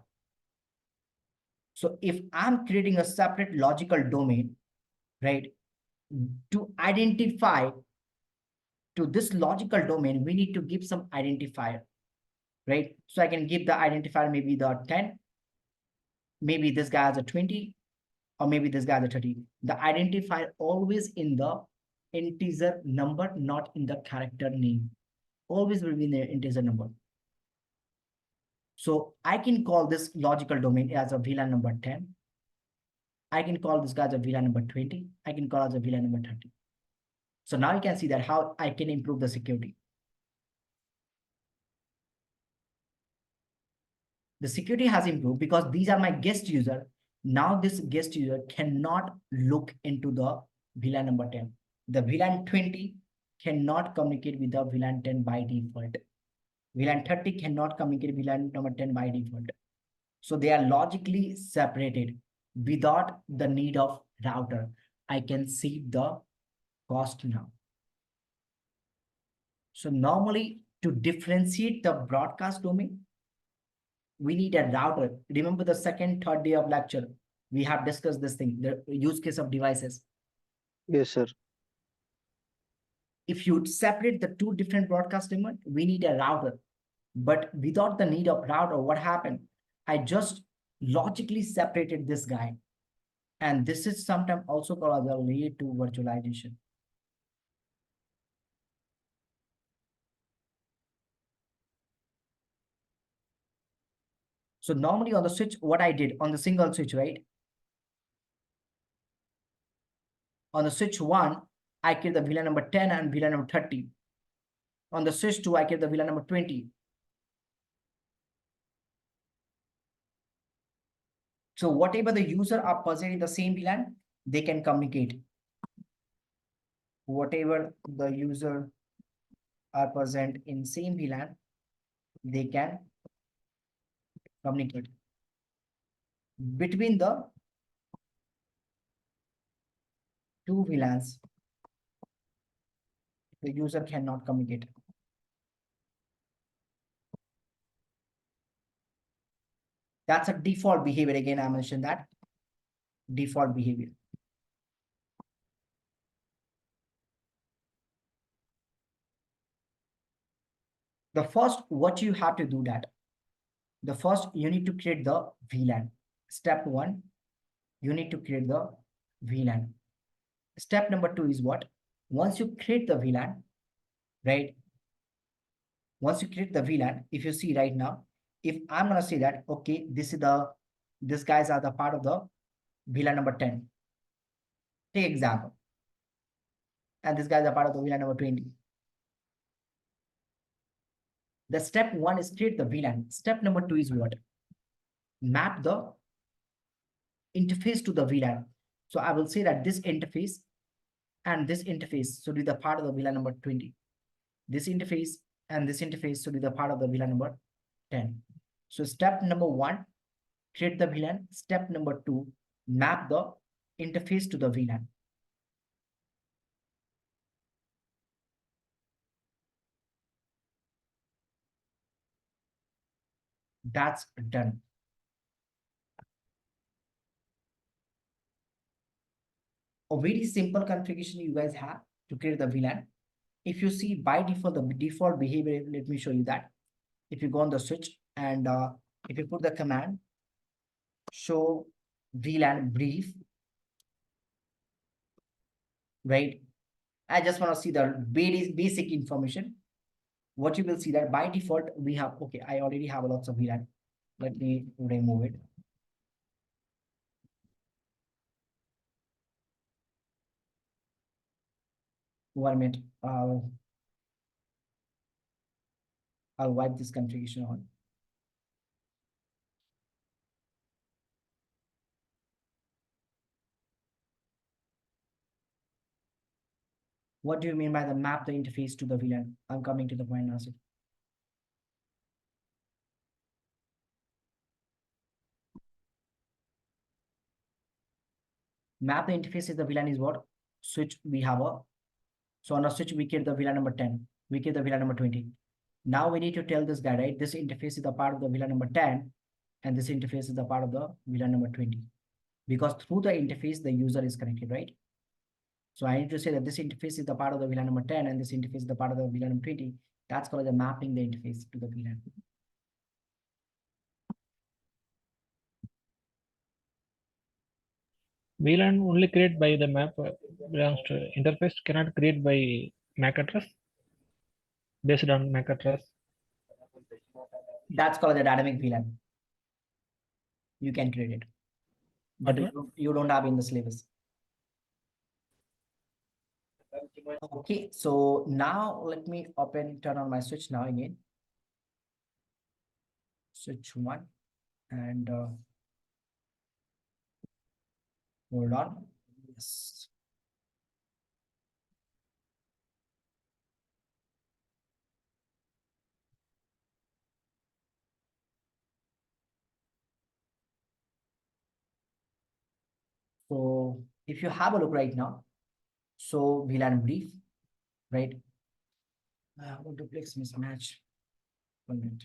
[SPEAKER 1] So if I'm creating a separate logical domain, right, to identify to this logical domain, we need to give some identifier, right? So I can give the identifier, maybe the 10, maybe this guy has a 20, or maybe this guy has a 30. The identifier always in the integer number, not in the character name. Always will be in the integer number. So I can call this logical domain as a VLAN number 10. I can call this guy as a VLAN number 20. I can call as a VLAN number 30. So now you can see that how I can improve the security. The security has improved because these are my guest user. Now this guest user cannot look into the VLAN number 10. The VLAN 20 cannot communicate with the VLAN 10 by default. VLAN 30 cannot communicate with VLAN number 10 by default. So they are logically separated without the need of router. I can save the cost now. So normally to differentiate the broadcast domain, we need a router. Remember the second, third day of lecture, we have discussed this thing, the use case of devices.
[SPEAKER 2] Yes, sir.
[SPEAKER 1] If you separate the two different broadcast domain, we need a router. But without the need of router, what happened? I just logically separated this guy. And this is sometimes also called as a layer 2 virtualization. So normally on the switch, what I did on the single switch, right? On the switch 1, I keep the VLAN number 10 and VLAN number 30. On the switch 2, I keep the VLAN number 20. So whatever the user are present in the same VLAN, they can communicate. Whatever the user are present in same VLAN, they can communicate. Between the two VLANs, the user cannot communicate. That's a default behavior. Again, I mentioned that default behavior. The first, what you have to do that. The first, you need to create the VLAN. Step 1, you need to create the VLAN. Step number 2 is what? Once you create the VLAN, right? Once you create the VLAN, if you see right now, if I'm gonna say that, okay, these guys are the part of the VLAN number 10. Take example. And these guys are part of the VLAN number 20. The step 1 is create the VLAN. Step number 2 is what? Map the interface to the VLAN. So I will say that this interface and this interface should be the part of the VLAN number 20. This interface and this interface should be the part of the VLAN number 10. So step number 1, create the VLAN. Step number 2, map the interface to the VLAN. That's done. A very simple configuration you guys have to create the VLAN. If you see by default, the default behavior, let me show you that. If you go on the switch and if you put the command show VLAN brief, right? I just want to see the basic information. What you will see that by default, we have, okay, I already have lots of VLAN. Let me remove it. One minute. I'll wipe this configuration on. What do you mean by the map the interface to the VLAN? I'm coming to the point now, sir. Map the interface is the VLAN is what? Switch we have a, so on a switch we get the VLAN number 10, we get the VLAN number 20. Now we need to tell this guy, right? This interface is the part of the VLAN number 10 and this interface is the part of the VLAN number 20. Because through the interface, the user is connected, right? So I need to say that this interface is the part of the VLAN number 10 and this interface is the part of the VLAN number 20. That's called the mapping the interface to the VLAN.
[SPEAKER 5] VLAN only created by the map belongs to interface, cannot create by MAC address based on MAC address.
[SPEAKER 1] That's called the dynamic VLAN. You can create it, but you don't have in the syllabus. Okay, so now let me turn on my switch now again. Switch 1 and hold on. Yes. So if you have a look right now, so VLAN brief, right? Duplex mismatch. 1 minute.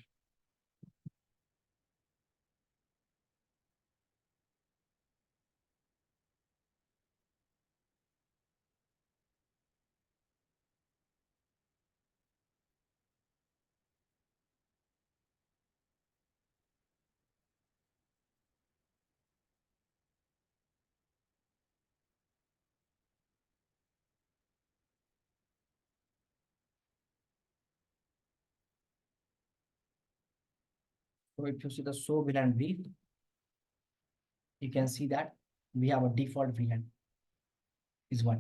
[SPEAKER 1] So if you see the show VLAN brief, you can see that we have a default VLAN is 1.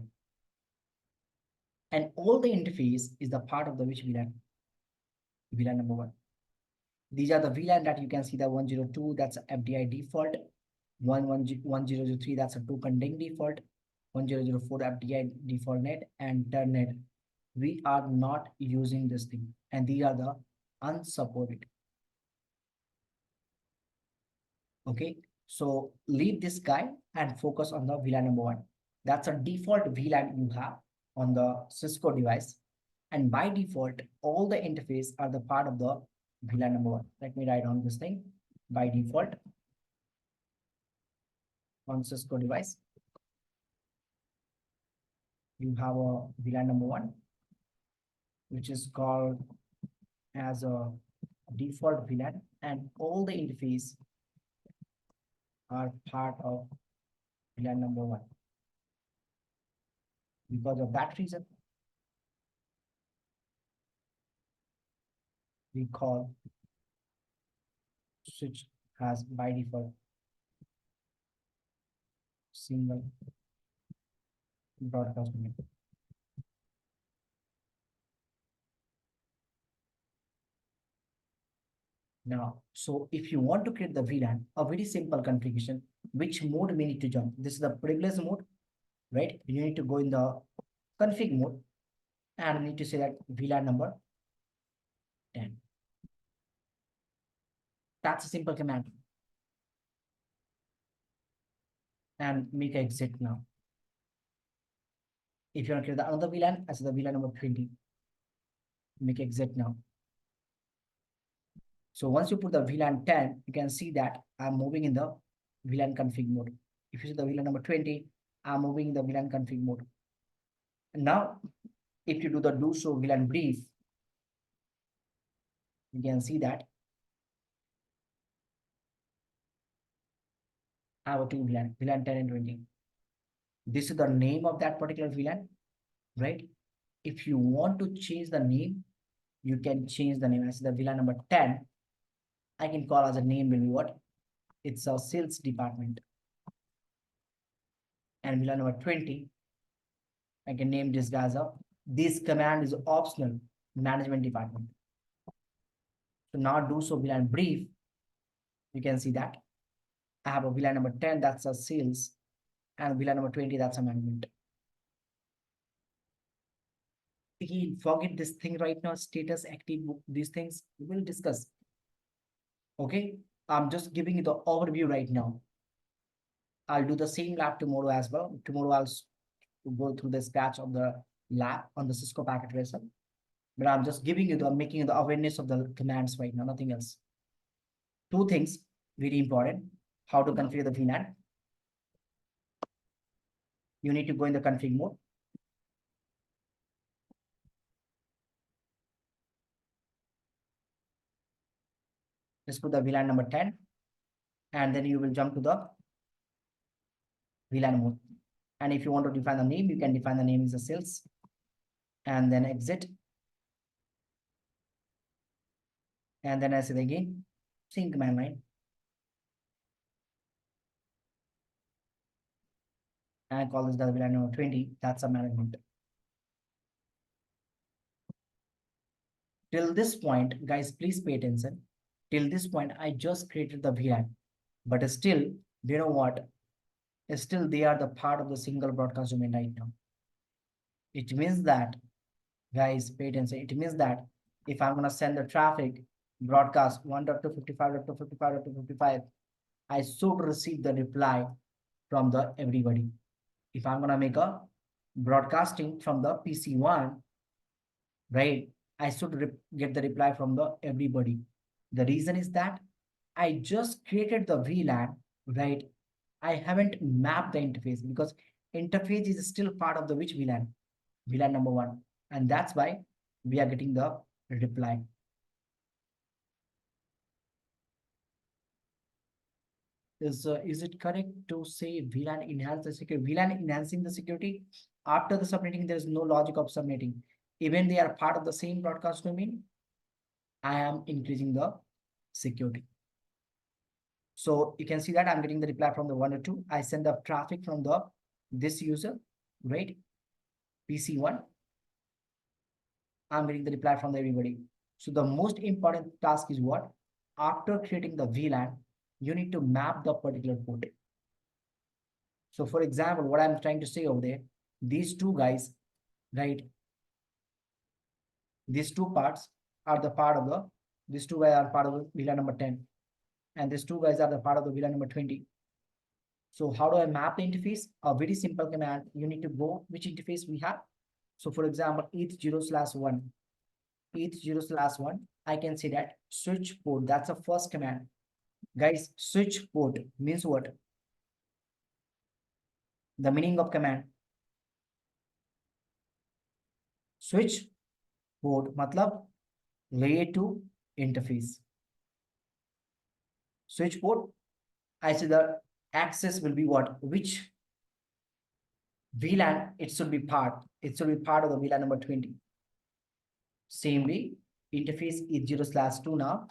[SPEAKER 1] And all the interface is the part of the which VLAN? VLAN number 1. These are the VLAN that you can see the 102, that's FDI default. 1003, that's a 2 contained default. 1004 FDI default net and turnet. We are not using this thing, and these are the unsupported. Okay, so leave this guy and focus on the VLAN number 1. That's a default VLAN you have on the Cisco device. And by default, all the interface are the part of the VLAN number 1. Let me write on this thing. By default, on Cisco device, you have a VLAN number 1, which is called as a default VLAN, and all the interface are part of VLAN number 1. Because of that reason, we call switch as by default single broadcast domain. Now, so if you want to create the VLAN, a very simple configuration, which mode we need to jump? This is the privilege mode, right? You need to go in the config mode and need to say that VLAN number 10. That's a simple command. And make exit now. If you want to create the another VLAN, as the VLAN number 20, make exit now. So once you put the VLAN 10, you can see that I'm moving in the VLAN config mode. If you see the VLAN number 20, I'm moving in the VLAN config mode. And now, if you do the do show VLAN brief, you can see that I have a two VLAN 10 and 20. This is the name of that particular VLAN, right? If you want to change the name, you can change the name. As the VLAN number 10, I can call as a name will be what? It's a sales department. And VLAN number 20, I can name this guy as a, this command is optional, management department. So now do so VLAN brief, you can see that I have a VLAN number 10, that's a sales, and VLAN number 20, that's a management. again, forget this thing right now, status, active, these things we will discuss. Okay, I'm just giving you the overview right now. I'll do the same lab tomorrow as well. Tomorrow I'll go through the scratch of the lab on the Cisco packet tracer. But I'm just giving you the making you the awareness of the commands right now, nothing else. Two things very important: how to configure the VLAN. You need to go in the config mode. Just put the VLAN number 10, and then you will jump to the VLAN mode. And if you want to define the name, you can define the name as a sales, and then exit. And then I say again, same command line. And I call this the VLAN number 20. That's a management. Till this point, guys, please pay attention. Till this point, I just created the VLAN, but still, you know what? Still, they are the part of the single broadcast domain right now. It means that, guys, pay attention. It means that if I'm gonna send the traffic broadcast 1.255.55.55, I should receive the reply from the everybody. If I'm gonna make a broadcasting from the PC1, right, I should get the reply from the everybody. The reason is that I just created the VLAN, right? I haven't mapped the interface because interface is still part of the which VLAN? VLAN number 1. And that's why we are getting the reply. Is it correct to say VLAN enhance the security? VLAN enhancing the security after the subnetting, there is no logic of subnetting. Even they are part of the same broadcast domain, I am increasing the security. So you can see that I'm getting the reply from the 1 or 2. I send the traffic from the this user, right? PC1. I'm getting the reply from everybody. So the most important task is what? After creating the VLAN, you need to map the particular port. So for example, what I'm trying to say over there, these two guys, right? These two parts are the part of the, these two guys are part of the VLAN number 10. And these two guys are the part of the VLAN number 20. So how do I map the interface? A very simple command. You need to go which interface we have. So for example, eth0/1, eth0/1, I can say that switch port. That's the first command. Guys, switch port means what? The meaning of command. Switch port matlab layer 2 interface. Switch port, I say the access will be what? Which VLAN it should be part. It should be part of the VLAN number 20. Same way, interface is 0/2 now.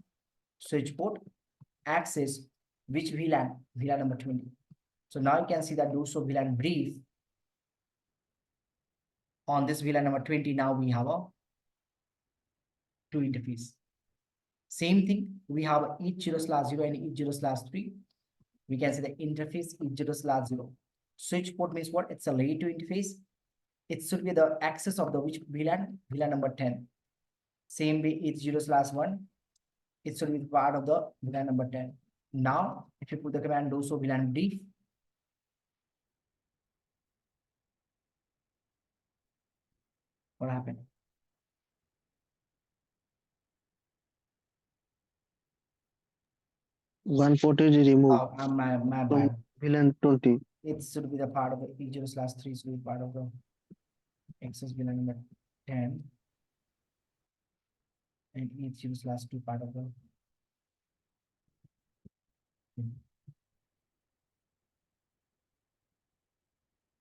[SPEAKER 1] Switch port, access which VLAN? VLAN number 20. So now you can see that do so VLAN brief. On this VLAN number 20, now we have a 2 interface. Same thing, we have eth0/0 and eth0/3. We can say the interface eth0/0. Switch port means what? It's a layer 2 interface. It should be the access of the which VLAN? VLAN number 10. Same way eth0/1. It should be part of the VLAN number 10. Now, if you put the command do so VLAN brief, what happened?
[SPEAKER 2] One port is removed
[SPEAKER 1] Oh, my
[SPEAKER 2] from
[SPEAKER 1] bad.
[SPEAKER 2] VLAN 20.
[SPEAKER 1] It should be the part of the eth0/3 should be part of the access VLAN number 10. And eth0/2 part of the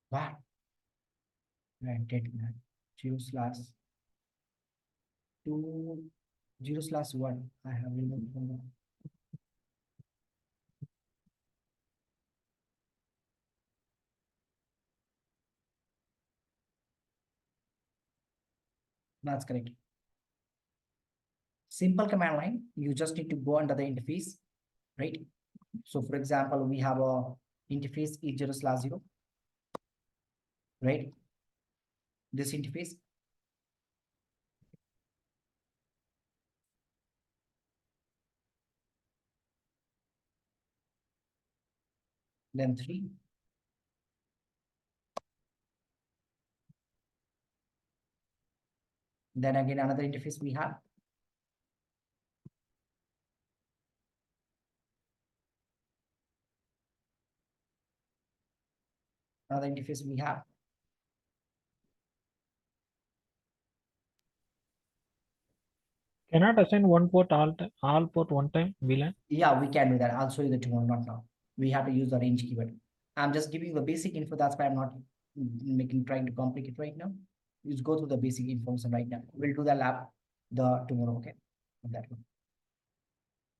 [SPEAKER 1] what? Right, dead man. 0/2 0/1. I have removed from the that's correct. Simple command line, you just need to go under the interface, right? So for example, we have a interface eth0/0, right? This interface, then 3. Then again, another interface we have. Another interface we have.
[SPEAKER 5] Cannot assign one port all port one time VLAN.
[SPEAKER 1] Yeah, we can do that. I'll show you the tomorrow, not now. We have to use the range keyword. I'm just giving you the basic info. That's why I'm not trying to complicate right now. Just go through the basic information right now. We'll do the lab tomorrow, okay? On that one.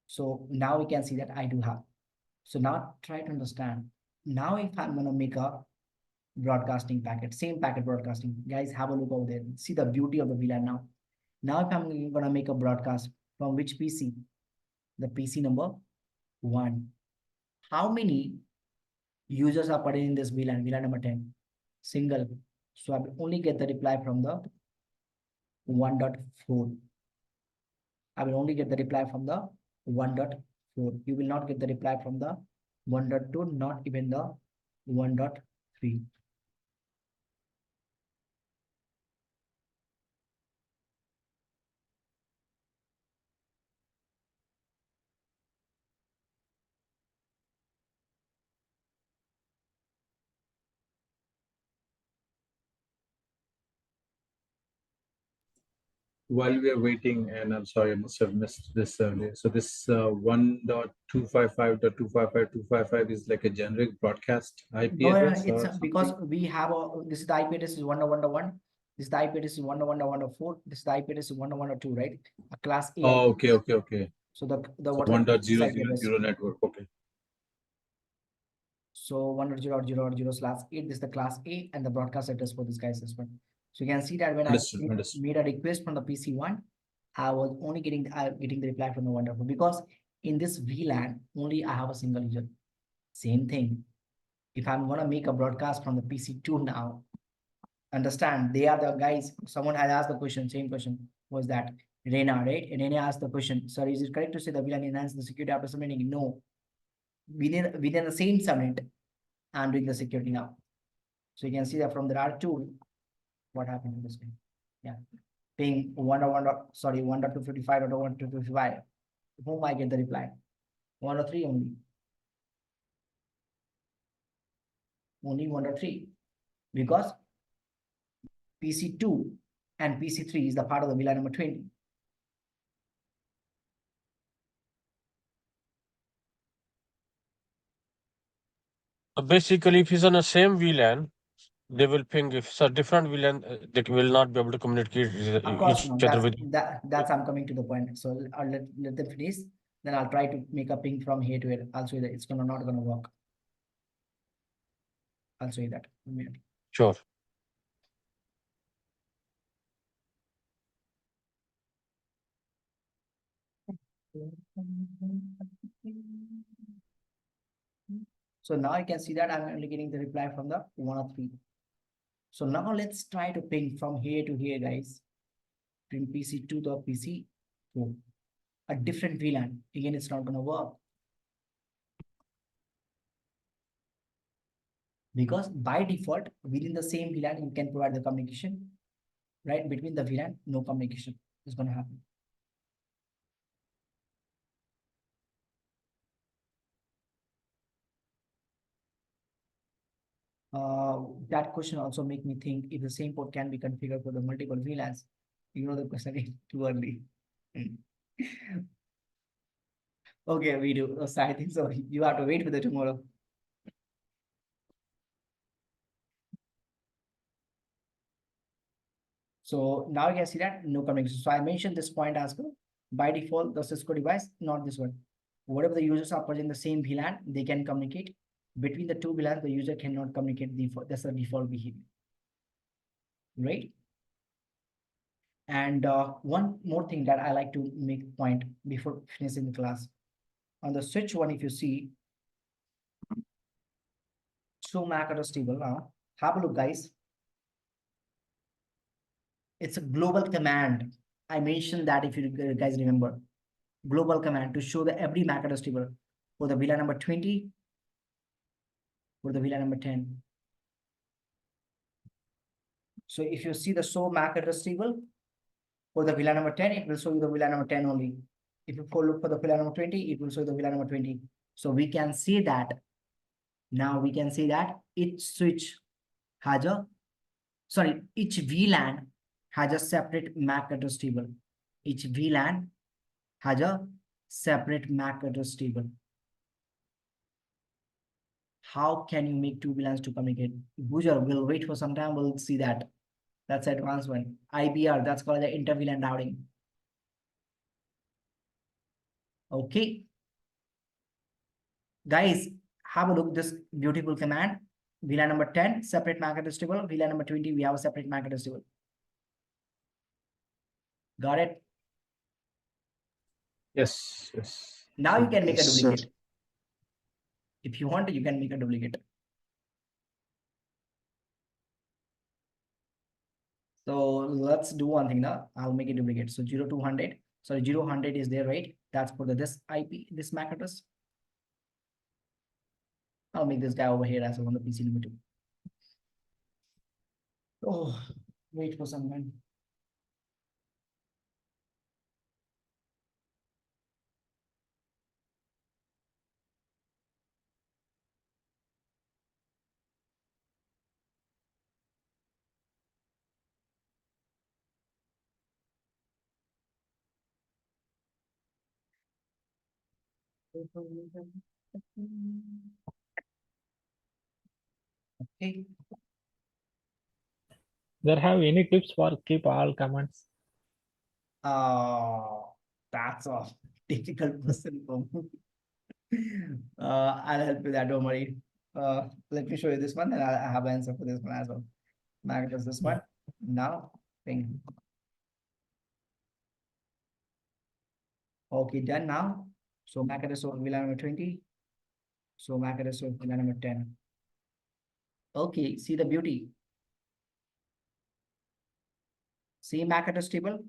[SPEAKER 1] So now we can see that I do have. So now try to understand. Now if I'm gonna make a broadcasting packet, same packet broadcasting, guys, have a look over there. See the beauty of the VLAN now. Now if I'm gonna make a broadcast from which PC? The PC number 1. How many users are put in this VLAN number 10? Single. So I will only get the reply from the 1.4. I will only get the reply from the 1.4. You will not get the reply from the 1.2, not even the 1.3.
[SPEAKER 4] While we are waiting, and I'm sorry, I must have missed this earlier. So this 1.255.255.255 is like a generic broadcast IP
[SPEAKER 1] No,
[SPEAKER 4] address
[SPEAKER 1] it's
[SPEAKER 4] or
[SPEAKER 1] because
[SPEAKER 4] something?
[SPEAKER 1] we have this is the IP address is 1.1.1. This is the IP address is 1.1.1.4. This is the IP address is 1.1.2, right? A class A.
[SPEAKER 4] Oh, okay.
[SPEAKER 1] So the
[SPEAKER 4] So
[SPEAKER 1] what are this IP address?
[SPEAKER 4] 1.000 network. Okay.
[SPEAKER 1] So 1.0.0.0/8, this is the class A and the broadcast address for this guy's as well. So you can see that when
[SPEAKER 4] Understood.
[SPEAKER 1] I made a request from the PC1, I was only getting the reply from the 1.4 because in this VLAN only I have a single user. Same thing. If I'm gonna make a broadcast from the PC2 now, understand they are the guys. Someone has asked the question, same question was that Rena, right? And Rena asked the question, sir, is it correct to say the VLAN enhance the security after submitting? No. Within the same subnet, I'm doing the security now. So you can see that from the R2, what happened to this thing? Yeah. Ping 1.255.1.255. Whom I get the reply? 1.3 only. Only 1.3. Because PC2 and PC3 is the part of the VLAN number 20.
[SPEAKER 7] So basically, if it's on the same VLAN, they will ping. If it's a different VLAN, they will not be able to communicate
[SPEAKER 1] Of course,
[SPEAKER 7] each
[SPEAKER 1] no,
[SPEAKER 7] other with.
[SPEAKER 1] that's I'm coming to the point. So I'll let them finish. Then I'll try to make a ping from here to here. I'll show you that it's not gonna work. I'll show you that.
[SPEAKER 7] Sure.
[SPEAKER 1] So now I can see that I'm only getting the reply from the 103. So now let's try to ping from here to here, guys. Ping PC2 to PC4. A different VLAN. Again, it's not gonna work. Because by default, within the same VLAN, you can provide the communication, right? Between the VLAN, no communication is gonna happen. That question also make me think if the same port can be configured for the multiple VLANs. You know the question is too early. Okay, we do. So I think so. You have to wait for the tomorrow. So now you can see that no communication. So I mentioned this point as well. By default, the Cisco device, not this one. Whatever the users are present in the same VLAN, they can communicate. Between the two VLANs, the user cannot communicate. That's the default behavior. Right? And one more thing that I like to make point before finishing the class. On the switch one, if you see, show MAC address table now. Have a look, guys. It's a global command. I mentioned that if you guys remember. Global command to show the every MAC address table for the VLAN number 20, for the VLAN number 10. So if you see the show MAC address table for the VLAN number 10, it will show you the VLAN number 10 only. If you look for the VLAN number 20, it will show the VLAN number 20. So we can see that. Now we can see that each switch has a, sorry, each VLAN has a separate MAC address table. Each VLAN has a separate MAC address table. How can you make two VLANs to communicate? Bhujar, we'll wait for some time, we'll see that. That's advanced one. IBR, that's called the inter-VLAN routing. Okay. Guys, have a look at this beautiful command. VLAN number 10, separate MAC address table. VLAN number 20, we have a separate MAC address table. Got it?
[SPEAKER 4] Yes, yes.
[SPEAKER 1] Now you can make a
[SPEAKER 2] Yes, sir.
[SPEAKER 1] duplicate. If you want, you can make a duplicate. So let's do one thing now. I'll make a duplicate. So 0200. Sorry, 0100 is there, right? That's for the this IP, this MAC address. I'll make this guy over here as well on the PC number 2. Oh, wait for someone. Okay.
[SPEAKER 5] There have any tips for keep all comments?
[SPEAKER 1] That's a difficult question for me. I'll help you that, don't worry. Let me show you this one, and I have an answer for this one as well. Now just this one. Now, thing. Okay, done now. So MAC address of VLAN number 20. So MAC address of VLAN number 10. Okay, see the beauty. Same MAC address table,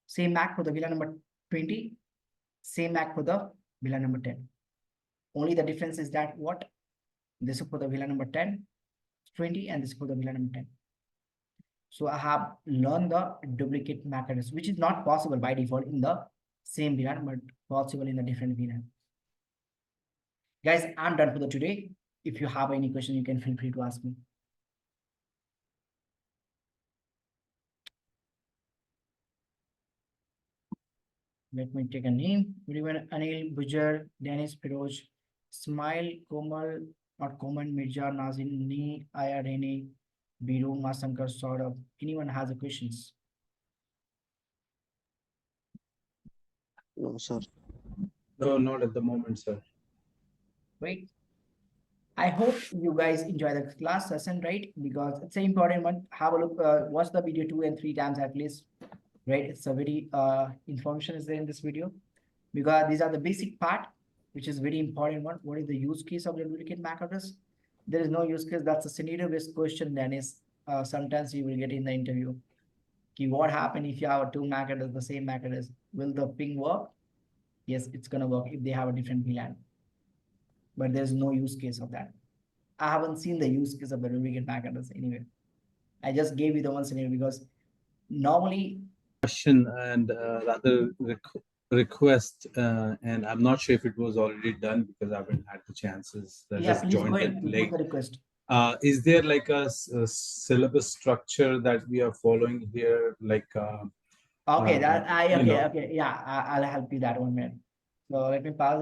[SPEAKER 1] same MAC for the VLAN number 20, same MAC for the VLAN number 10. Only the difference is that what? This is for the VLAN number 10, 20, and this is for the VLAN number 10. So I have learned the duplicate MAC address, which is not possible by default in the same VLAN, but possible in the different VLAN. Guys, I'm done for the today. If you have any question, you can feel free to ask me. Let me take a name. Everyone, Anil, Bujar, Dennis, Piroj, Smile, Komal, not Koman, Mirja, Nazin, Ni, Ayarene, Biru, Masankar, sort of. Anyone has a questions?
[SPEAKER 2] No, sir.
[SPEAKER 4] No, not at the moment, sir.
[SPEAKER 1] Great. I hope you guys enjoy the class session, right? Because it's an important one. Have a look, watch the video 2 and 3 times at least, right? It's a very information is there in this video, because these are the basic part, which is very important one. What is the use case of the duplicate MAC address? There is no use case. That's a scenario-based question. Then is sometimes you will get in the interview. Okay, what happens if you have 2 MAC address, the same MAC address? Will the ping work? Yes, it's gonna work if they have a different VLAN. But there's no use case of that. I haven't seen the use case of the duplicate MAC address anyway. I just gave you the one scenario because normally
[SPEAKER 4] Question and rather request, and I'm not sure if it was already done because I haven't had the chances. I
[SPEAKER 1] yeah,
[SPEAKER 4] just
[SPEAKER 1] please
[SPEAKER 4] joined
[SPEAKER 1] go
[SPEAKER 4] it
[SPEAKER 1] ahead and
[SPEAKER 4] late.
[SPEAKER 1] put the request.
[SPEAKER 4] Is there like a syllabus structure that we are following here? Like,
[SPEAKER 1] Okay, that I
[SPEAKER 4] you
[SPEAKER 1] okay,
[SPEAKER 4] know.
[SPEAKER 1] okay, yeah, I'll help you that one minute. So let me pause.